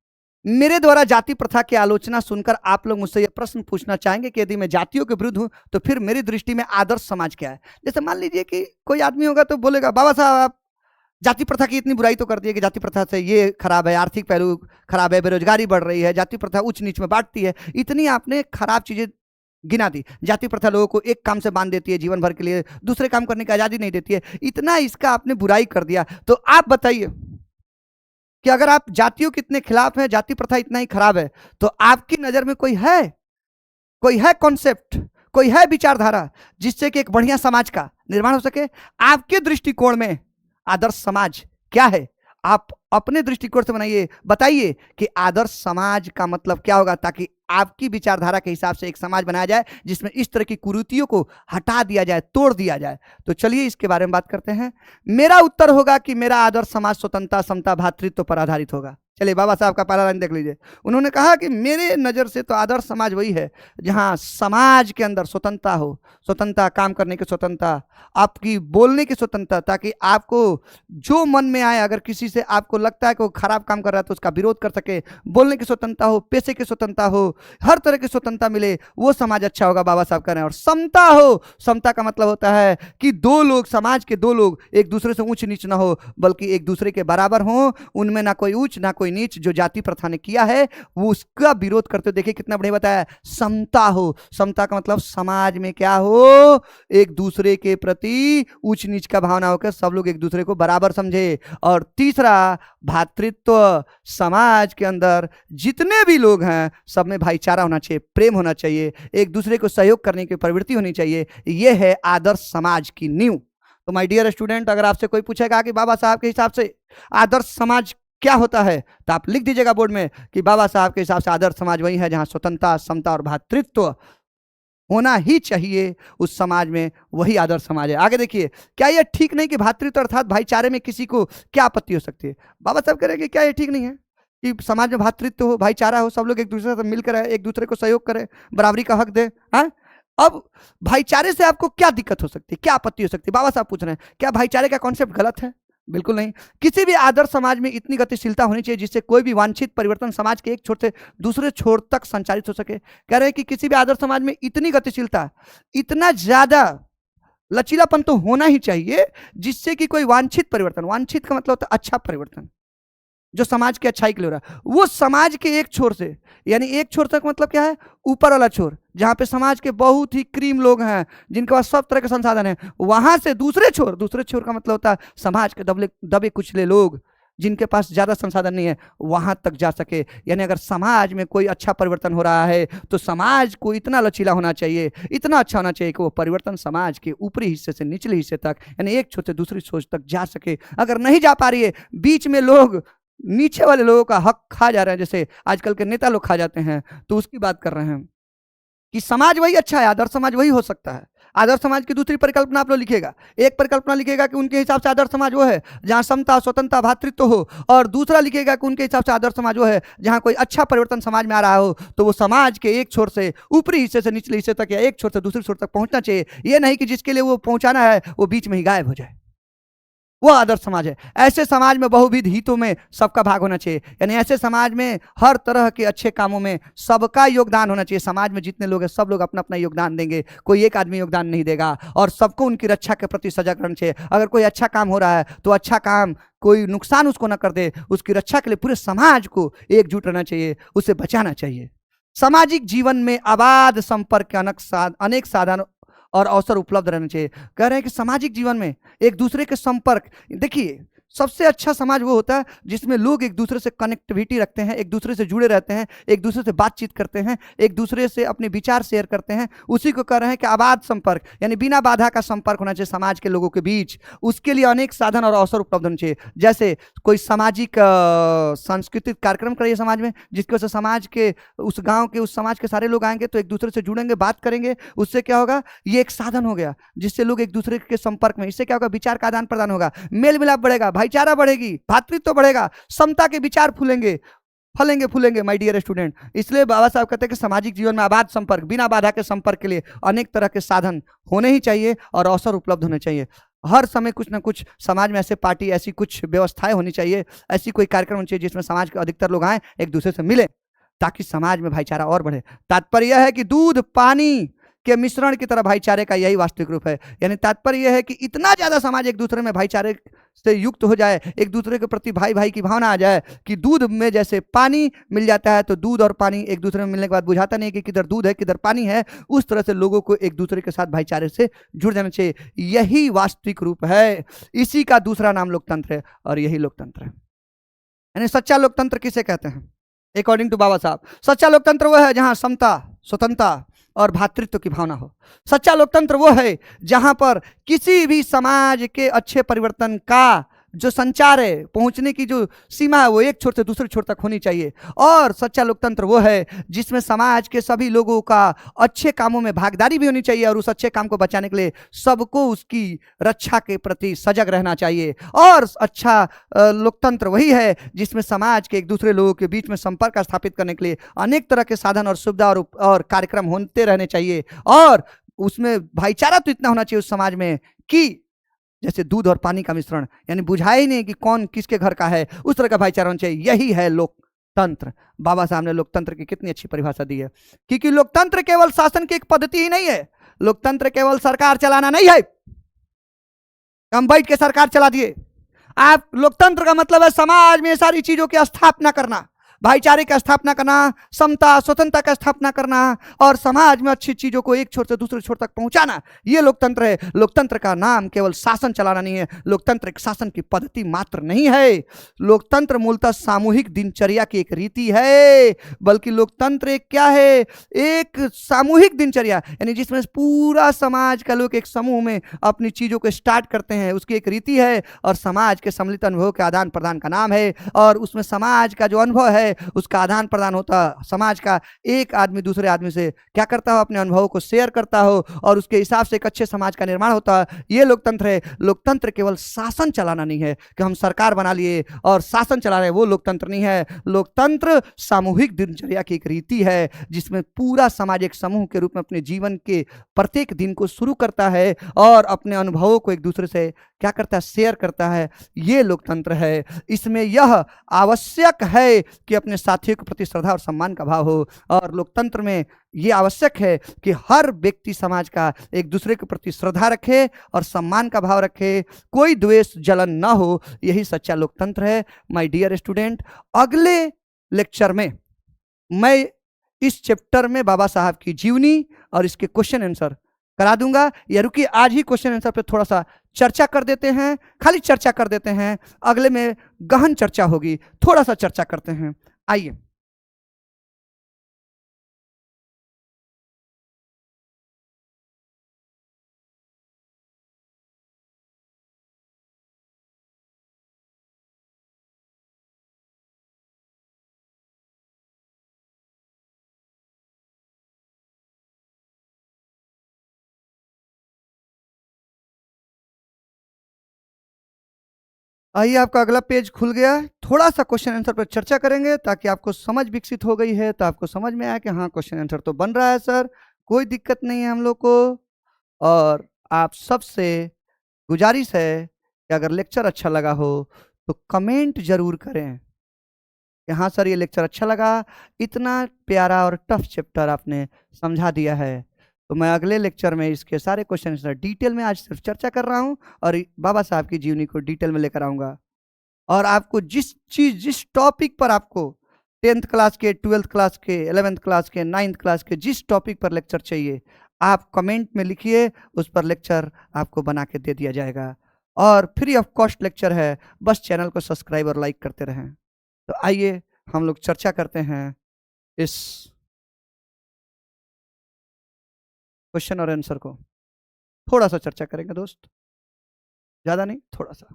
मेरे द्वारा जाति प्रथा की आलोचना सुनकर आप लोग मुझसे यह प्रश्न पूछना चाहेंगे कि यदि मैं जातियों के विरुद्ध हूं तो फिर मेरी दृष्टि में आदर्श समाज क्या है। जैसे मान लीजिए कि कोई आदमी होगा तो बोलेगा बाबा साहब आप जाति प्रथा की इतनी बुराई तो कर दी है कि जाति प्रथा से ये खराब है, आर्थिक पहलू खराब है, बेरोजगारी बढ़ रही है, जाति प्रथा उच्च नीच में बांटती है, इतनी आपने खराब चीजें गिना दी। जाति प्रथा लोगों को एक काम से बांध देती है जीवन भर के लिए, दूसरे काम करने की आजादी नहीं देती है, इतना इसका आपने बुराई कर दिया। तो आप बताइए कि अगर आप जातियों के इतने खिलाफ हैं, जाति प्रथा इतना ही खराब है, तो आपकी नजर में कोई है कॉन्सेप्ट, कोई है विचारधारा जिससे कि एक बढ़िया समाज का निर्माण हो सके? आपके दृष्टिकोण में आदर्श समाज क्या है? आप अपने दृष्टिकोण से बनाइए, बताइए कि आदर्श समाज का मतलब क्या होगा, ताकि आपकी विचारधारा के हिसाब से एक समाज बनाया जाए जिसमें इस तरह की कुरीतियों को हटा दिया जाए, तोड़ दिया जाए। तो चलिए इसके बारे में बात करते हैं। मेरा उत्तर होगा कि मेरा आदर्श समाज स्वतंत्रता, समता, भ्रातृत्व पर आधारित होगा। चलिए बाबा साहब का पहला लाइन देख लीजिए। उन्होंने कहा कि मेरे नज़र से तो आदर्श समाज वही है जहां समाज के अंदर स्वतंत्रता हो, स्वतंत्रता, काम करने की स्वतंत्रता, आपकी बोलने की स्वतंत्रता, ताकि आपको जो मन में आए, अगर किसी से आपको लगता है कि वो खराब काम कर रहा है तो उसका विरोध कर सके, बोलने की स्वतंत्रता हो, पेशे की स्वतंत्रता हो, हर तरह की स्वतंत्रता मिले, वो समाज अच्छा होगा बाबा साहब कह रहे हैं। और समता हो, समता का मतलब होता है कि दो लोग, समाज के दो लोग एक दूसरे से ऊंच नीच ना हो, बल्कि एक दूसरे के बराबर हो, उनमें ना कोई ऊंच ना कोई नीच। जो जाति प्रथा ने किया है वो उसका विरोध करते हो, देखिए कितना बढ़िया बताया, समता हो। समता का मतलब समाज में क्या हो, एक दूसरे के प्रति ऊंच नीच का भावना होकर सब लोग एक दूसरे को बराबर समझे। और तीसरा भातृत्व, समाज के अंदर जितने भी लोग हैं सब में भाईचारा होना चाहिए, प्रेम होना चाहिए, एक दूसरे को सहयोग करने की प्रवृत्ति होनी चाहिए। यह है आदर्श समाज की नींव। तो माय डियर स्टूडेंट, अगर आपसे कोई पूछेगा कि बाबा साहब के हिसाब से आदर्श समाज क्या होता है, तो आप लिख दीजिएगा बोर्ड में कि बाबा साहब के हिसाब से आदर्श समाज वही है जहां स्वतंत्रता, समता और भ्रातृत्व होना ही चाहिए। उस समाज में वही आदर्श समाज है। आगे देखिए, क्या यह ठीक नहीं कि भ्रातृत्व अर्थात भाईचारे में किसी को क्या आपत्ति हो सकती है? बाबा साहब कह रहे हैं कि क्या यह ठीक नहीं है कि समाज में भ्रातृत्व हो, भाईचारा हो, सब लोग एक दूसरे से मिलकर रहे, एक दूसरे को सहयोग करें, बराबरी का हक दे? हाँ, अब भाईचारे से आपको क्या दिक्कत हो सकती है, क्या आपत्ति हो सकती है? बाबा साहब पूछ रहे हैं क्या भाईचारे का कॉन्सेप्ट गलत है? बिल्कुल नहीं। किसी भी आदर्श समाज में इतनी गतिशीलता होनी चाहिए जिससे कोई भी वांछित परिवर्तन समाज के एक छोर से दूसरे छोर तक संचालित हो सके। कह रहे हैं कि किसी भी आदर्श समाज में इतनी गतिशीलता, इतना ज्यादा लचीलापन तो होना ही चाहिए जिससे कि कोई वांछित परिवर्तन, वांछित का मतलब होता है अच्छा परिवर्तन, जो समाज की अच्छाई के लिए हो रहा है, वो समाज के एक छोर से, यानी एक छोर तक मतलब क्या है, ऊपर वाला छोर, जहां पे समाज के बहुत ही क्रीम लोग हैं जिनके पास सब तरह के संसाधन हैं, वहां से दूसरे छोर, दूसरे छोर का मतलब होता है समाज के दबे कुचले लोग जिनके पास ज्यादा संसाधन नहीं है, वहां तक जा सके। यानी अगर समाज में कोई अच्छा परिवर्तन हो रहा है तो समाज को इतना लचीला होना चाहिए, इतना अच्छा होना चाहिए कि वो परिवर्तन समाज के ऊपरी हिस्से से निचले हिस्से तक, यानी एक छोर से दूसरी सोच तक जा सके। अगर नहीं जा पा रही है, बीच में लोग नीचे वाले लोगों का हक खा जा रहे हैं, जैसे आजकल के नेता लोग खा जाते हैं, तो उसकी बात कर रहे हैं कि समाज वही अच्छा है, आदर्श समाज वही हो सकता है। आदर्श समाज की दूसरी परिकल्पना आप लोग लिखिएगा। एक परिकल्पना लिखिएगा कि उनके हिसाब से आदर्श समाज वो है जहां समता, स्वतंत्रता, भ्रातृत्व हो, और दूसरा लिखिएगा कि उनके हिसाब से आदर्श समाज वो है जहां कोई अच्छा परिवर्तन समाज में आ रहा हो तो वो समाज के एक छोर से ऊपरी हिस्से से निचले हिस्से तक, या एक छोर से दूसरे छोर तक पहुंचना चाहिए। ये नहीं कि जिसके लिए वो पहुंचाना है वो बीच में ही गायब हो जाए, वो आदर्श समाज है। ऐसे समाज में बहुविध हितों में सबका भाग होना चाहिए, यानी ऐसे समाज में हर तरह के अच्छे कामों में सबका योगदान होना चाहिए। समाज में जितने लोग हैं सब लोग अपना अपना योगदान देंगे, कोई एक आदमी योगदान नहीं देगा, और सबको उनकी रक्षा के प्रति सजग रहना चाहिए। अगर कोई अच्छा काम हो रहा है तो अच्छा काम, कोई नुकसान उसको ना कर दे, उसकी रक्षा के लिए पूरे समाज को एकजुट रहना चाहिए, उसे बचाना चाहिए। सामाजिक जीवन में आबाद संपर्क के अनेक साधन और अवसर उपलब्ध रहने चाहिए। कह रहे हैं कि सामाजिक जीवन में एक दूसरे के संपर्क, देखिए सबसे अच्छा समाज वो होता है जिसमें लोग एक दूसरे से कनेक्टिविटी रखते हैं, एक दूसरे से जुड़े रहते हैं, एक दूसरे से बातचीत करते हैं, एक दूसरे से अपने विचार शेयर करते हैं। उसी को कह रहे हैं कि आबाद संपर्क, यानी बिना बाधा का संपर्क होना चाहिए समाज के लोगों के बीच। उसके लिए अनेक साधन और अवसर उपलब्ध होने चाहिए, जैसे कोई सामाजिक सांस्कृतिक कार्यक्रम करिए समाज में, जिसकी वजह से समाज के, उस गाँव के, उस समाज के सारे लोग आएंगे तो एक दूसरे से जुड़ेंगे, बात करेंगे। उससे क्या होगा, ये एक साधन हो गया जिससे लोग एक दूसरे के संपर्क में, इससे क्या होगा, विचार का आदान प्रदान होगा, मेल मिलाप बढ़ेगा, भाईचारा बढ़ेगी, भ्रातृत्व बढ़ेगा, समता के विचार फलेंगे फूलेंगे माय डियर स्टूडेंट। इसलिए बाबा साहब कहते हैं कि सामाजिक जीवन में आबाद संपर्क, बिना बाधा के संपर्क के लिए अनेक तरह के साधन होने ही चाहिए और अवसर उपलब्ध होने चाहिए। हर समय कुछ ना कुछ समाज में ऐसे पार्टी, ऐसी कुछ व्यवस्थाएं होनी चाहिए, ऐसी कोई कार्यक्रम होनी चाहिए जिसमें समाज के अधिकतर लोग आए, एक दूसरे से मिले, ताकि समाज में भाईचारा और बढ़े। तात्पर्य यह है कि दूध पानी के मिश्रण की तरह भाईचारे का यही वास्तविक रूप है। यानी तात्पर्य यह है कि इतना ज्यादा समाज एक दूसरे में भाईचारे से युक्त हो जाए, एक दूसरे के प्रति भाई भाई की भावना आ जाए कि दूध में जैसे पानी मिल जाता है, तो दूध और पानी एक दूसरे में मिलने के बाद बुझाता नहीं कि किधर दूध है किधर पानी है, उस तरह से लोगों को एक दूसरे के साथ भाईचारे से जुड़ जाना चाहिए। यही वास्तविक रूप है, इसी का दूसरा नाम लोकतंत्र है, और यही लोकतंत्र है। यानी सच्चा लोकतंत्र किसे कहते हैं? अकॉर्डिंग टू बाबा साहब, सच्चा लोकतंत्र वो है जहां समता, स्वतंत्रता और भातृत्व की भावना हो। सच्चा लोकतंत्र वो है जहां पर किसी भी समाज के अच्छे परिवर्तन का जो संचार है, पहुंचने की जो सीमा है, वो एक छोर से दूसरे छोर तक होनी चाहिए। और सच्चा लोकतंत्र वो है जिसमें समाज के सभी लोगों का अच्छे कामों में भागीदारी भी होनी चाहिए, और उस अच्छे काम को बचाने के लिए सबको उसकी रक्षा के प्रति सजग रहना चाहिए। और अच्छा लोकतंत्र वही है जिसमें समाज के एक दूसरे लोगों के बीच में संपर्क स्थापित करने के लिए अनेक तरह के साधन और सुविधा और कार्यक्रम होते रहने चाहिए। और उसमें भाईचारा तो इतना होना चाहिए उस समाज में कि जैसे दूध और पानी का मिश्रण, यानी बुझाए ही नहीं कि कौन किसके घर का है, उस तरह का भाईचारा होना चाहिए। यही है लोकतंत्र। बाबा साहब ने लोकतंत्र की कितनी अच्छी परिभाषा दी है, क्योंकि लोकतंत्र केवल शासन की एक पद्धति ही नहीं है, लोकतंत्र केवल सरकार चलाना नहीं है, हम बैठ के सरकार चला दिए। आप लोकतंत्र का मतलब है समाज में सारी चीजों की स्थापना करना, भाईचारे की स्थापना करना, समता स्वतंत्रता का स्थापना करना, और समाज में अच्छी चीजों को एक छोर से दूसरे छोर तक पहुंचाना, ये लोकतंत्र है। लोकतंत्र का नाम केवल शासन चलाना नहीं है, लोकतंत्र एक शासन की पद्धति मात्र नहीं है। लोकतंत्र मूलतः सामूहिक दिनचर्या की एक रीति है, बल्कि लोकतंत्र एक क्या है, एक सामूहिक दिनचर्या, यानी जिसमें पूरा समाज का लोग एक समूह में अपनी चीजों को स्टार्ट करते हैं, उसकी एक रीति है। और समाज के सम्मिलित अनुभव के आदान प्रदान का नाम है, और उसमें समाज का जो अनुभव है उसका आदान प्रदान होता है। समाज का एक आदमी दूसरे आदमी से क्या करता हो, अपने अनुभवों को शेयर करता हो, और उसके हिसाब से एक अच्छे समाज का निर्माण होता है। ये लोकतंत्र है। लोकतंत्र केवल शासन चलाना नहीं है कि हम सरकार बना लिए और शासन चला रहे, वो लोकतंत्र नहीं है। लोकतंत्र सामूहिक दिनचर्या की एक रीति है जिसमें पूरा समाज एक समूह के रूप में अपने जीवन के प्रत्येक दिन को शुरू करता है और अपने अनुभवों को एक दूसरे से क्या करता है, शेयर करता है। ये लोकतंत्र है। इसमें यह आवश्यक है कि अपने साथियों के प्रति श्रद्धा और सम्मान का भाव हो, और लोकतंत्र में यह आवश्यक है कि हर व्यक्ति समाज का एक दूसरे के प्रति श्रद्धा रखे और सम्मान का भाव रखे, कोई द्वेष जलन ना हो। यही सच्चा लोकतंत्र है। माय डियर स्टूडेंट, अगले लेक्चर में मैं इस चैप्टर में बाबा साहब की जीवनी और इसके क्वेश्चन आंसर करा दूंगा। या रुकिए, आज ही क्वेश्चन आंसर पे थोड़ा सा चर्चा कर देते हैं, खाली चर्चा कर देते हैं, अगले में गहन चर्चा होगी, थोड़ा सा चर्चा करते हैं। आइए। आइए, आपका अगला पेज खुल गया है। थोड़ा सा क्वेश्चन आंसर पर चर्चा करेंगे ताकि आपको समझ विकसित हो गई है, तो आपको समझ में आया कि हाँ क्वेश्चन आंसर तो बन रहा है सर, कोई दिक्कत नहीं है हम लोग को। और आप सबसे गुजारिश है कि अगर लेक्चर अच्छा लगा हो तो कमेंट जरूर करें कि हाँ सर ये लेक्चर अच्छा लगा, इतना प्यारा और टफ चैप्टर आपने समझा दिया है। तो मैं अगले लेक्चर में इसके सारे क्वेश्चन आंसर डिटेल में आज सिर्फ चर्चा कर रहा हूँ, और बाबा साहब की जीवनी को डिटेल में लेकर आऊँगा। और आपको जिस चीज, जिस टॉपिक पर आपको 10th क्लास के, 12th क्लास के, 11th क्लास के, 9th क्लास के जिस टॉपिक पर लेक्चर चाहिए, आप कमेंट में लिखिए, उस पर लेक्चर आपको बना के दे दिया जाएगा। और फ्री ऑफ कॉस्ट लेक्चर है, बस चैनल को सब्सक्राइब और लाइक करते रहें। तो आइए हम लोग चर्चा करते हैं इस क्वेश्चन और आंसर को। थोड़ा सा चर्चा करेंगे दोस्त, ज्यादा नहीं, थोड़ा सा।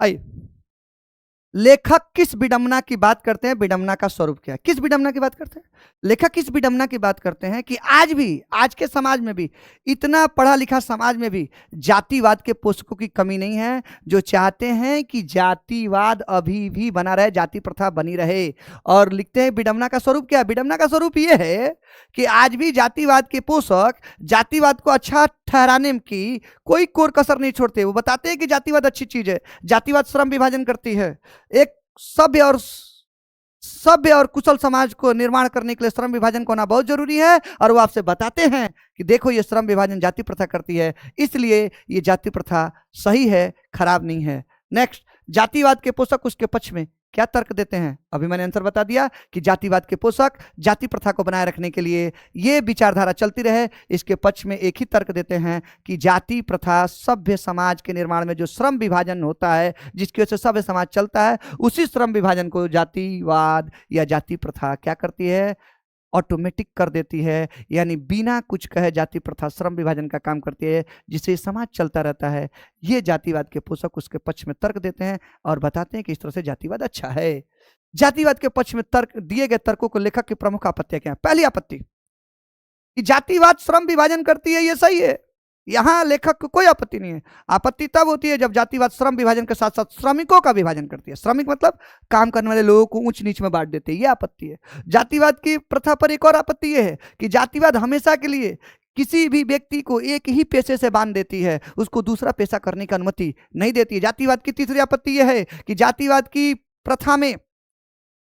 आइए। लेखक किस विडंबना की बात करते हैं, विडंबना का स्वरूप क्या है, किस विडंबना की बात करते हैं? लेखक किस विडंबना की बात करते हैं कि आज भी, आज के समाज में भी, इतना पढ़ा लिखा समाज में भी जातिवाद के पोषकों की कमी नहीं है, जो चाहते हैं कि जातिवाद अभी भी बना रहे, जाति प्रथा बनी रहे। और लिखते हैं विडंबना का स्वरूप क्या है? विडंबना का स्वरूप यह है कि आज भी जातिवाद के पोषक जातिवाद को अच्छा ठहराने की कोई कोर कसर नहीं छोड़ते। वो बताते हैं कि जातिवाद अच्छी चीज है, जातिवाद श्रम विभाजन करती है, एक सभ्य और कुशल समाज को निर्माण करने के लिए श्रम विभाजन को होना बहुत जरूरी है। और वो आपसे बताते हैं कि देखो ये श्रम विभाजन जाति प्रथा करती है, इसलिए ये जाति प्रथा सही है, खराब नहीं है। नेक्स्ट, जातिवाद के पोषक उसके पक्ष में क्या तर्क देते हैं? अभी मैंने आंसर बता दिया कि जातिवाद के पोषक जाति प्रथा को बनाए रखने के लिए ये विचारधारा चलती रहे, इसके पक्ष में एक ही तर्क देते हैं कि जाति प्रथा सभ्य समाज के निर्माण में जो श्रम विभाजन होता है, जिसकी वजह से सभ्य समाज चलता है, उसी श्रम विभाजन को जातिवाद या जाति प्रथा क्या करती है? ऑटोमेटिक कर देती है। यानी बिना कुछ कहे जाति प्रथा श्रम विभाजन का काम करती है, जिससे समाज चलता रहता है। ये जातिवाद के पोषक उसके पक्ष में तर्क देते हैं और बताते हैं कि इस तरह से जातिवाद अच्छा है। जातिवाद के पक्ष में तर्क दिए गए तर्कों को लेखक की प्रमुख आपत्तियां क्या है? पहली आपत्ति कि जातिवाद श्रम विभाजन करती है, ये सही है, यहां लेखक को कोई आपत्ति नहीं है। आपत्ति तब होती है जब जातिवाद श्रम विभाजन के साथ साथ श्रमिकों का विभाजन करती है। श्रमिक मतलब काम करने वाले लोगों को ऊंच नीच में बांट देते हैं, ये आपत्ति है। जातिवाद की प्रथा पर एक और आपत्ति यह है कि जातिवाद हमेशा के लिए किसी भी व्यक्ति को एक ही पेशे से बांध देती है, उसको दूसरा पेशा करने की अनुमति नहीं देती है। जातिवाद की तीसरी आपत्ति यह है कि जातिवाद की प्रथा में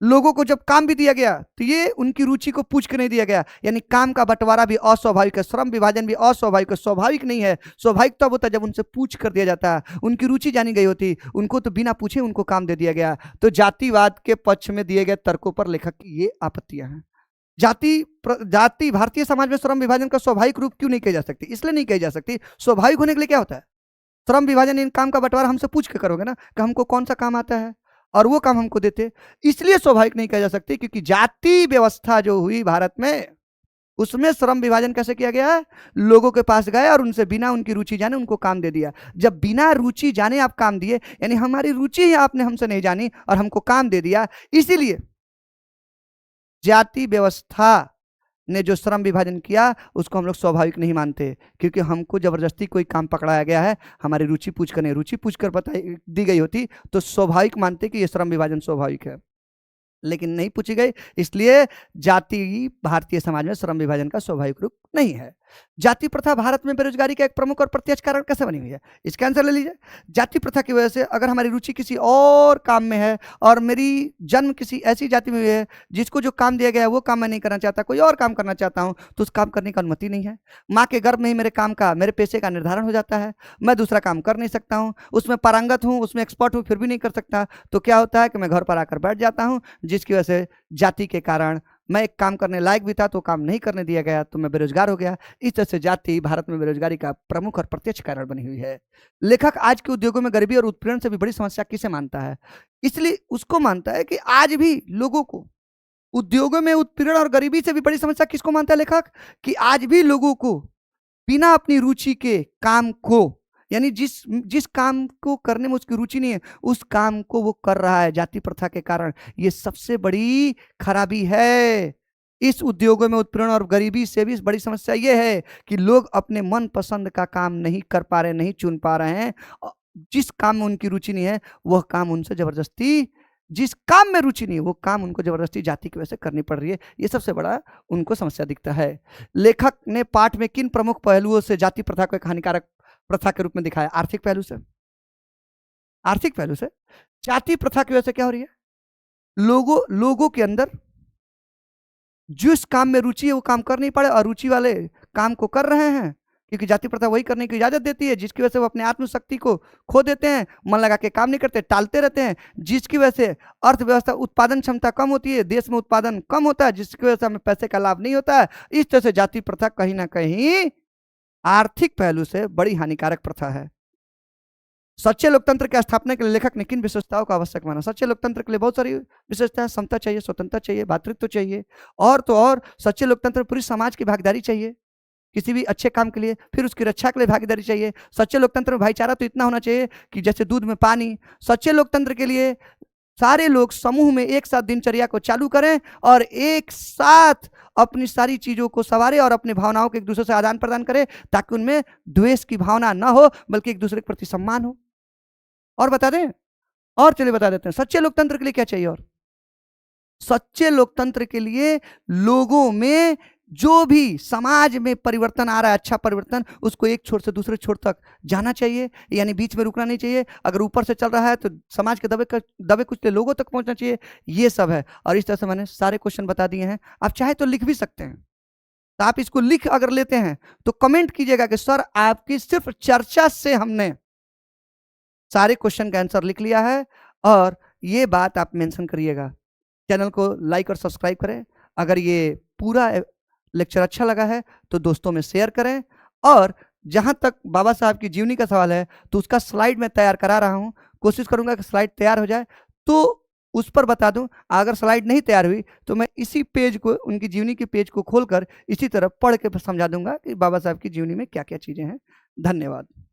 लोगों को जब काम भी दिया गया तो ये उनकी रुचि को पूछ के नहीं दिया गया, यानी काम का बंटवारा भी अस्वाभाविक है, श्रम विभाजन भी अस्वाभाविक है, स्वाभाविक नहीं है। स्वाभाविक तब होता है जब उनसे पूछ कर दिया जाता है, उनकी रुचि जानी गई होती, उनको तो बिना पूछे उनको काम दे दिया गया। तो जातिवाद के पक्ष में दिए गए तर्कों पर लेखक की ये आपत्तियां हैं। जाति भारतीय समाज में श्रम विभाजन का स्वाभाविक रूप क्यों नहीं कही जा सकती? इसलिए नहीं कही जा सकती, स्वाभाविक होने के लिए क्या होता है? श्रम विभाजन, इन काम का बंटवारा हमसे पूछ के करोगे ना कि हमको कौन सा काम आता है और वो काम हमको देते, इसलिए स्वाभाविक नहीं कहा जा सकती। क्योंकि जाति व्यवस्था जो हुई भारत में, उसमें श्रम विभाजन कैसे किया गया है? लोगों के पास गए और उनसे बिना उनकी रुचि जाने उनको काम दे दिया। जब बिना रुचि जाने आप काम दिए, यानी हमारी रुचि ही आपने हमसे नहीं जानी और हमको काम दे दिया। इसीलिए जाति व्यवस्था ने जो श्रम विभाजन किया उसको हम लोग स्वाभाविक नहीं मानते, क्योंकि हमको जबरदस्ती कोई काम पकड़ाया गया है, हमारी रुचि पूछ कर नहीं, रुचि पूछ कर बताई दी गई होती तो स्वाभाविक मानते कि ये श्रम विभाजन स्वाभाविक है, लेकिन नहीं पूछी गई, इसलिए जाति भारतीय समाज में श्रम विभाजन का स्वाभाविक रूप नहीं है। जाति प्रथा भारत में बेरोजगारी का एक प्रमुख और प्रत्यक्ष कारण कैसे बनी हुई है? इसका आंसर ले लीजिए। जाति प्रथा की वजह से अगर हमारी रुचि किसी और काम में है और मेरी जन्म किसी ऐसी जाति में हुई है जिसको जो काम दिया गया है वो काम मैं नहीं करना चाहता, कोई और काम करना चाहता हूं, तो उस काम करने की अनुमति नहीं है। माँ के गर्भ में ही मेरे काम का, मेरे पेशे का निर्धारण हो जाता है, मैं दूसरा काम कर नहीं सकता हूँ, उसमें पारंगत हूँ, उसमें एक्सपर्ट हूँ, फिर भी नहीं कर सकता। तो क्या होता है कि मैं घर पर आकर बैठ जाता हूँ, जिसकी वजह से जाति के कारण मैं एक काम करने लायक भी था तो काम नहीं करने दिया गया, तो मैं बेरोजगार हो गया। इस तरह से जाति भारत में बेरोजगारी का प्रमुख और प्रत्यक्ष कारण बनी हुई है। लेखक आज के उद्योगों में गरीबी और उत्पीड़न से भी बड़ी समस्या किसे मानता है? इसलिए उसको मानता है कि आज भी लोगों को उद्योगों में उत्पीड़न और गरीबी से भी बड़ी समस्या किसको मानता है लेखक? कि आज भी लोगों को बिना अपनी रुचि के काम को, यानी जिस काम को करने में उसकी रुचि नहीं है उस काम को वो कर रहा है जाति प्रथा के कारण। ये सबसे बड़ी खराबी है। इस उद्योगों में उत्पीड़न और गरीबी से भी बड़ी समस्या ये है कि लोग अपने मन पसंद का काम नहीं कर पा रहे, नहीं चुन पा रहे हैं। जिस काम में उनकी रुचि नहीं है वह काम उनसे जबरदस्ती, जिस काम में रुचि नहीं है वो काम उनको जबरदस्ती जाति की वजह से करनी पड़ रही है। ये सबसे बड़ा उनको समस्या दिखता है। लेखक ने पाठ में किन प्रमुख पहलुओं से जाति प्रथा को एक हानिकारक प्रथा के रूप में दिखाया? आर्थिक पहलू से। आर्थिक पहलू से जाति प्रथा की वजह से क्या हो रही है? लोगों के अंदर जिस काम में रुचि है वो काम कर नहीं पाए, और रुचि वाले काम को कर रहे हैं क्योंकि जाति प्रथा वही करने की इजाजत देती है, जिसकी वजह से वो अपने आत्मशक्ति को खो देते हैं, मन लगा के काम नहीं करते, टालते रहते हैं, जिसकी वजह से अर्थव्यवस्था उत्पादन क्षमता कम होती है, देश में उत्पादन कम होता है, जिसकी वजह से हमें पैसे का लाभ नहीं होता है। इस तरह से जाति प्रथा कहीं ना कहीं आर्थिक पहलू से बड़ी हानिकारक प्रथा है। सच्चे लोकतंत्र की स्थापना के लिए लेखक ने किन विशेषताओं का आवश्यक माना? सच्चे लोकतंत्र के लिए बहुत सारी विशेषताएं, समता चाहिए, स्वतंत्रता चाहिए, भातृत्व चाहिए, और तो और सच्चे लोकतंत्र पूरी समाज की भागीदारी चाहिए किसी भी अच्छे काम के लिए, फिर उसकी रक्षा के लिए भागीदारी चाहिए। सच्चे लोकतंत्र में भाईचारा तो इतना होना चाहिए कि जैसे दूध में पानी। सच्चे लोकतंत्र के लिए सारे लोग समूह में एक साथ दिनचर्या को चालू करें और एक साथ अपनी सारी चीजों को संवारें और अपनी भावनाओं के एक दूसरे से आदान प्रदान करें, ताकि उनमें द्वेष की भावना ना हो, बल्कि एक दूसरे के प्रति सम्मान हो। और बता दें, और चलिए बता देते हैं सच्चे लोकतंत्र के लिए क्या चाहिए। और सच्चे लोकतंत्र के लिए लोगों में जो भी समाज में परिवर्तन आ रहा है, अच्छा परिवर्तन, उसको एक छोर से दूसरे छोर तक जाना चाहिए, यानी बीच में रुकना नहीं चाहिए। अगर ऊपर से चल रहा है तो समाज के दबे कुचले लोगों तक पहुंचना चाहिए। ये सब है। और इस तरह से मैंने सारे क्वेश्चन बता दिए हैं। आप चाहे तो लिख भी सकते हैं, तो आप इसको लिख अगर लेते हैं तो कमेंट कीजिएगा कि सर आपकी सिर्फ चर्चा से हमने सारे क्वेश्चन का आंसर लिख लिया है। और ये बात आप मेंशन करिएगा। चैनल को लाइक और सब्सक्राइब करें। अगर ये पूरा लेक्चर अच्छा लगा है तो दोस्तों में शेयर करें। और जहां तक बाबा साहब की जीवनी का सवाल है तो उसका स्लाइड मैं तैयार करा रहा हूं, कोशिश करूंगा कि स्लाइड तैयार हो जाए तो उस पर बता दूं। अगर स्लाइड नहीं तैयार हुई तो मैं इसी पेज को, उनकी जीवनी के पेज को खोलकर इसी तरह पढ़ के समझा दूंगा कि बाबा साहब की जीवनी में क्या क्या चीजें हैं। धन्यवाद।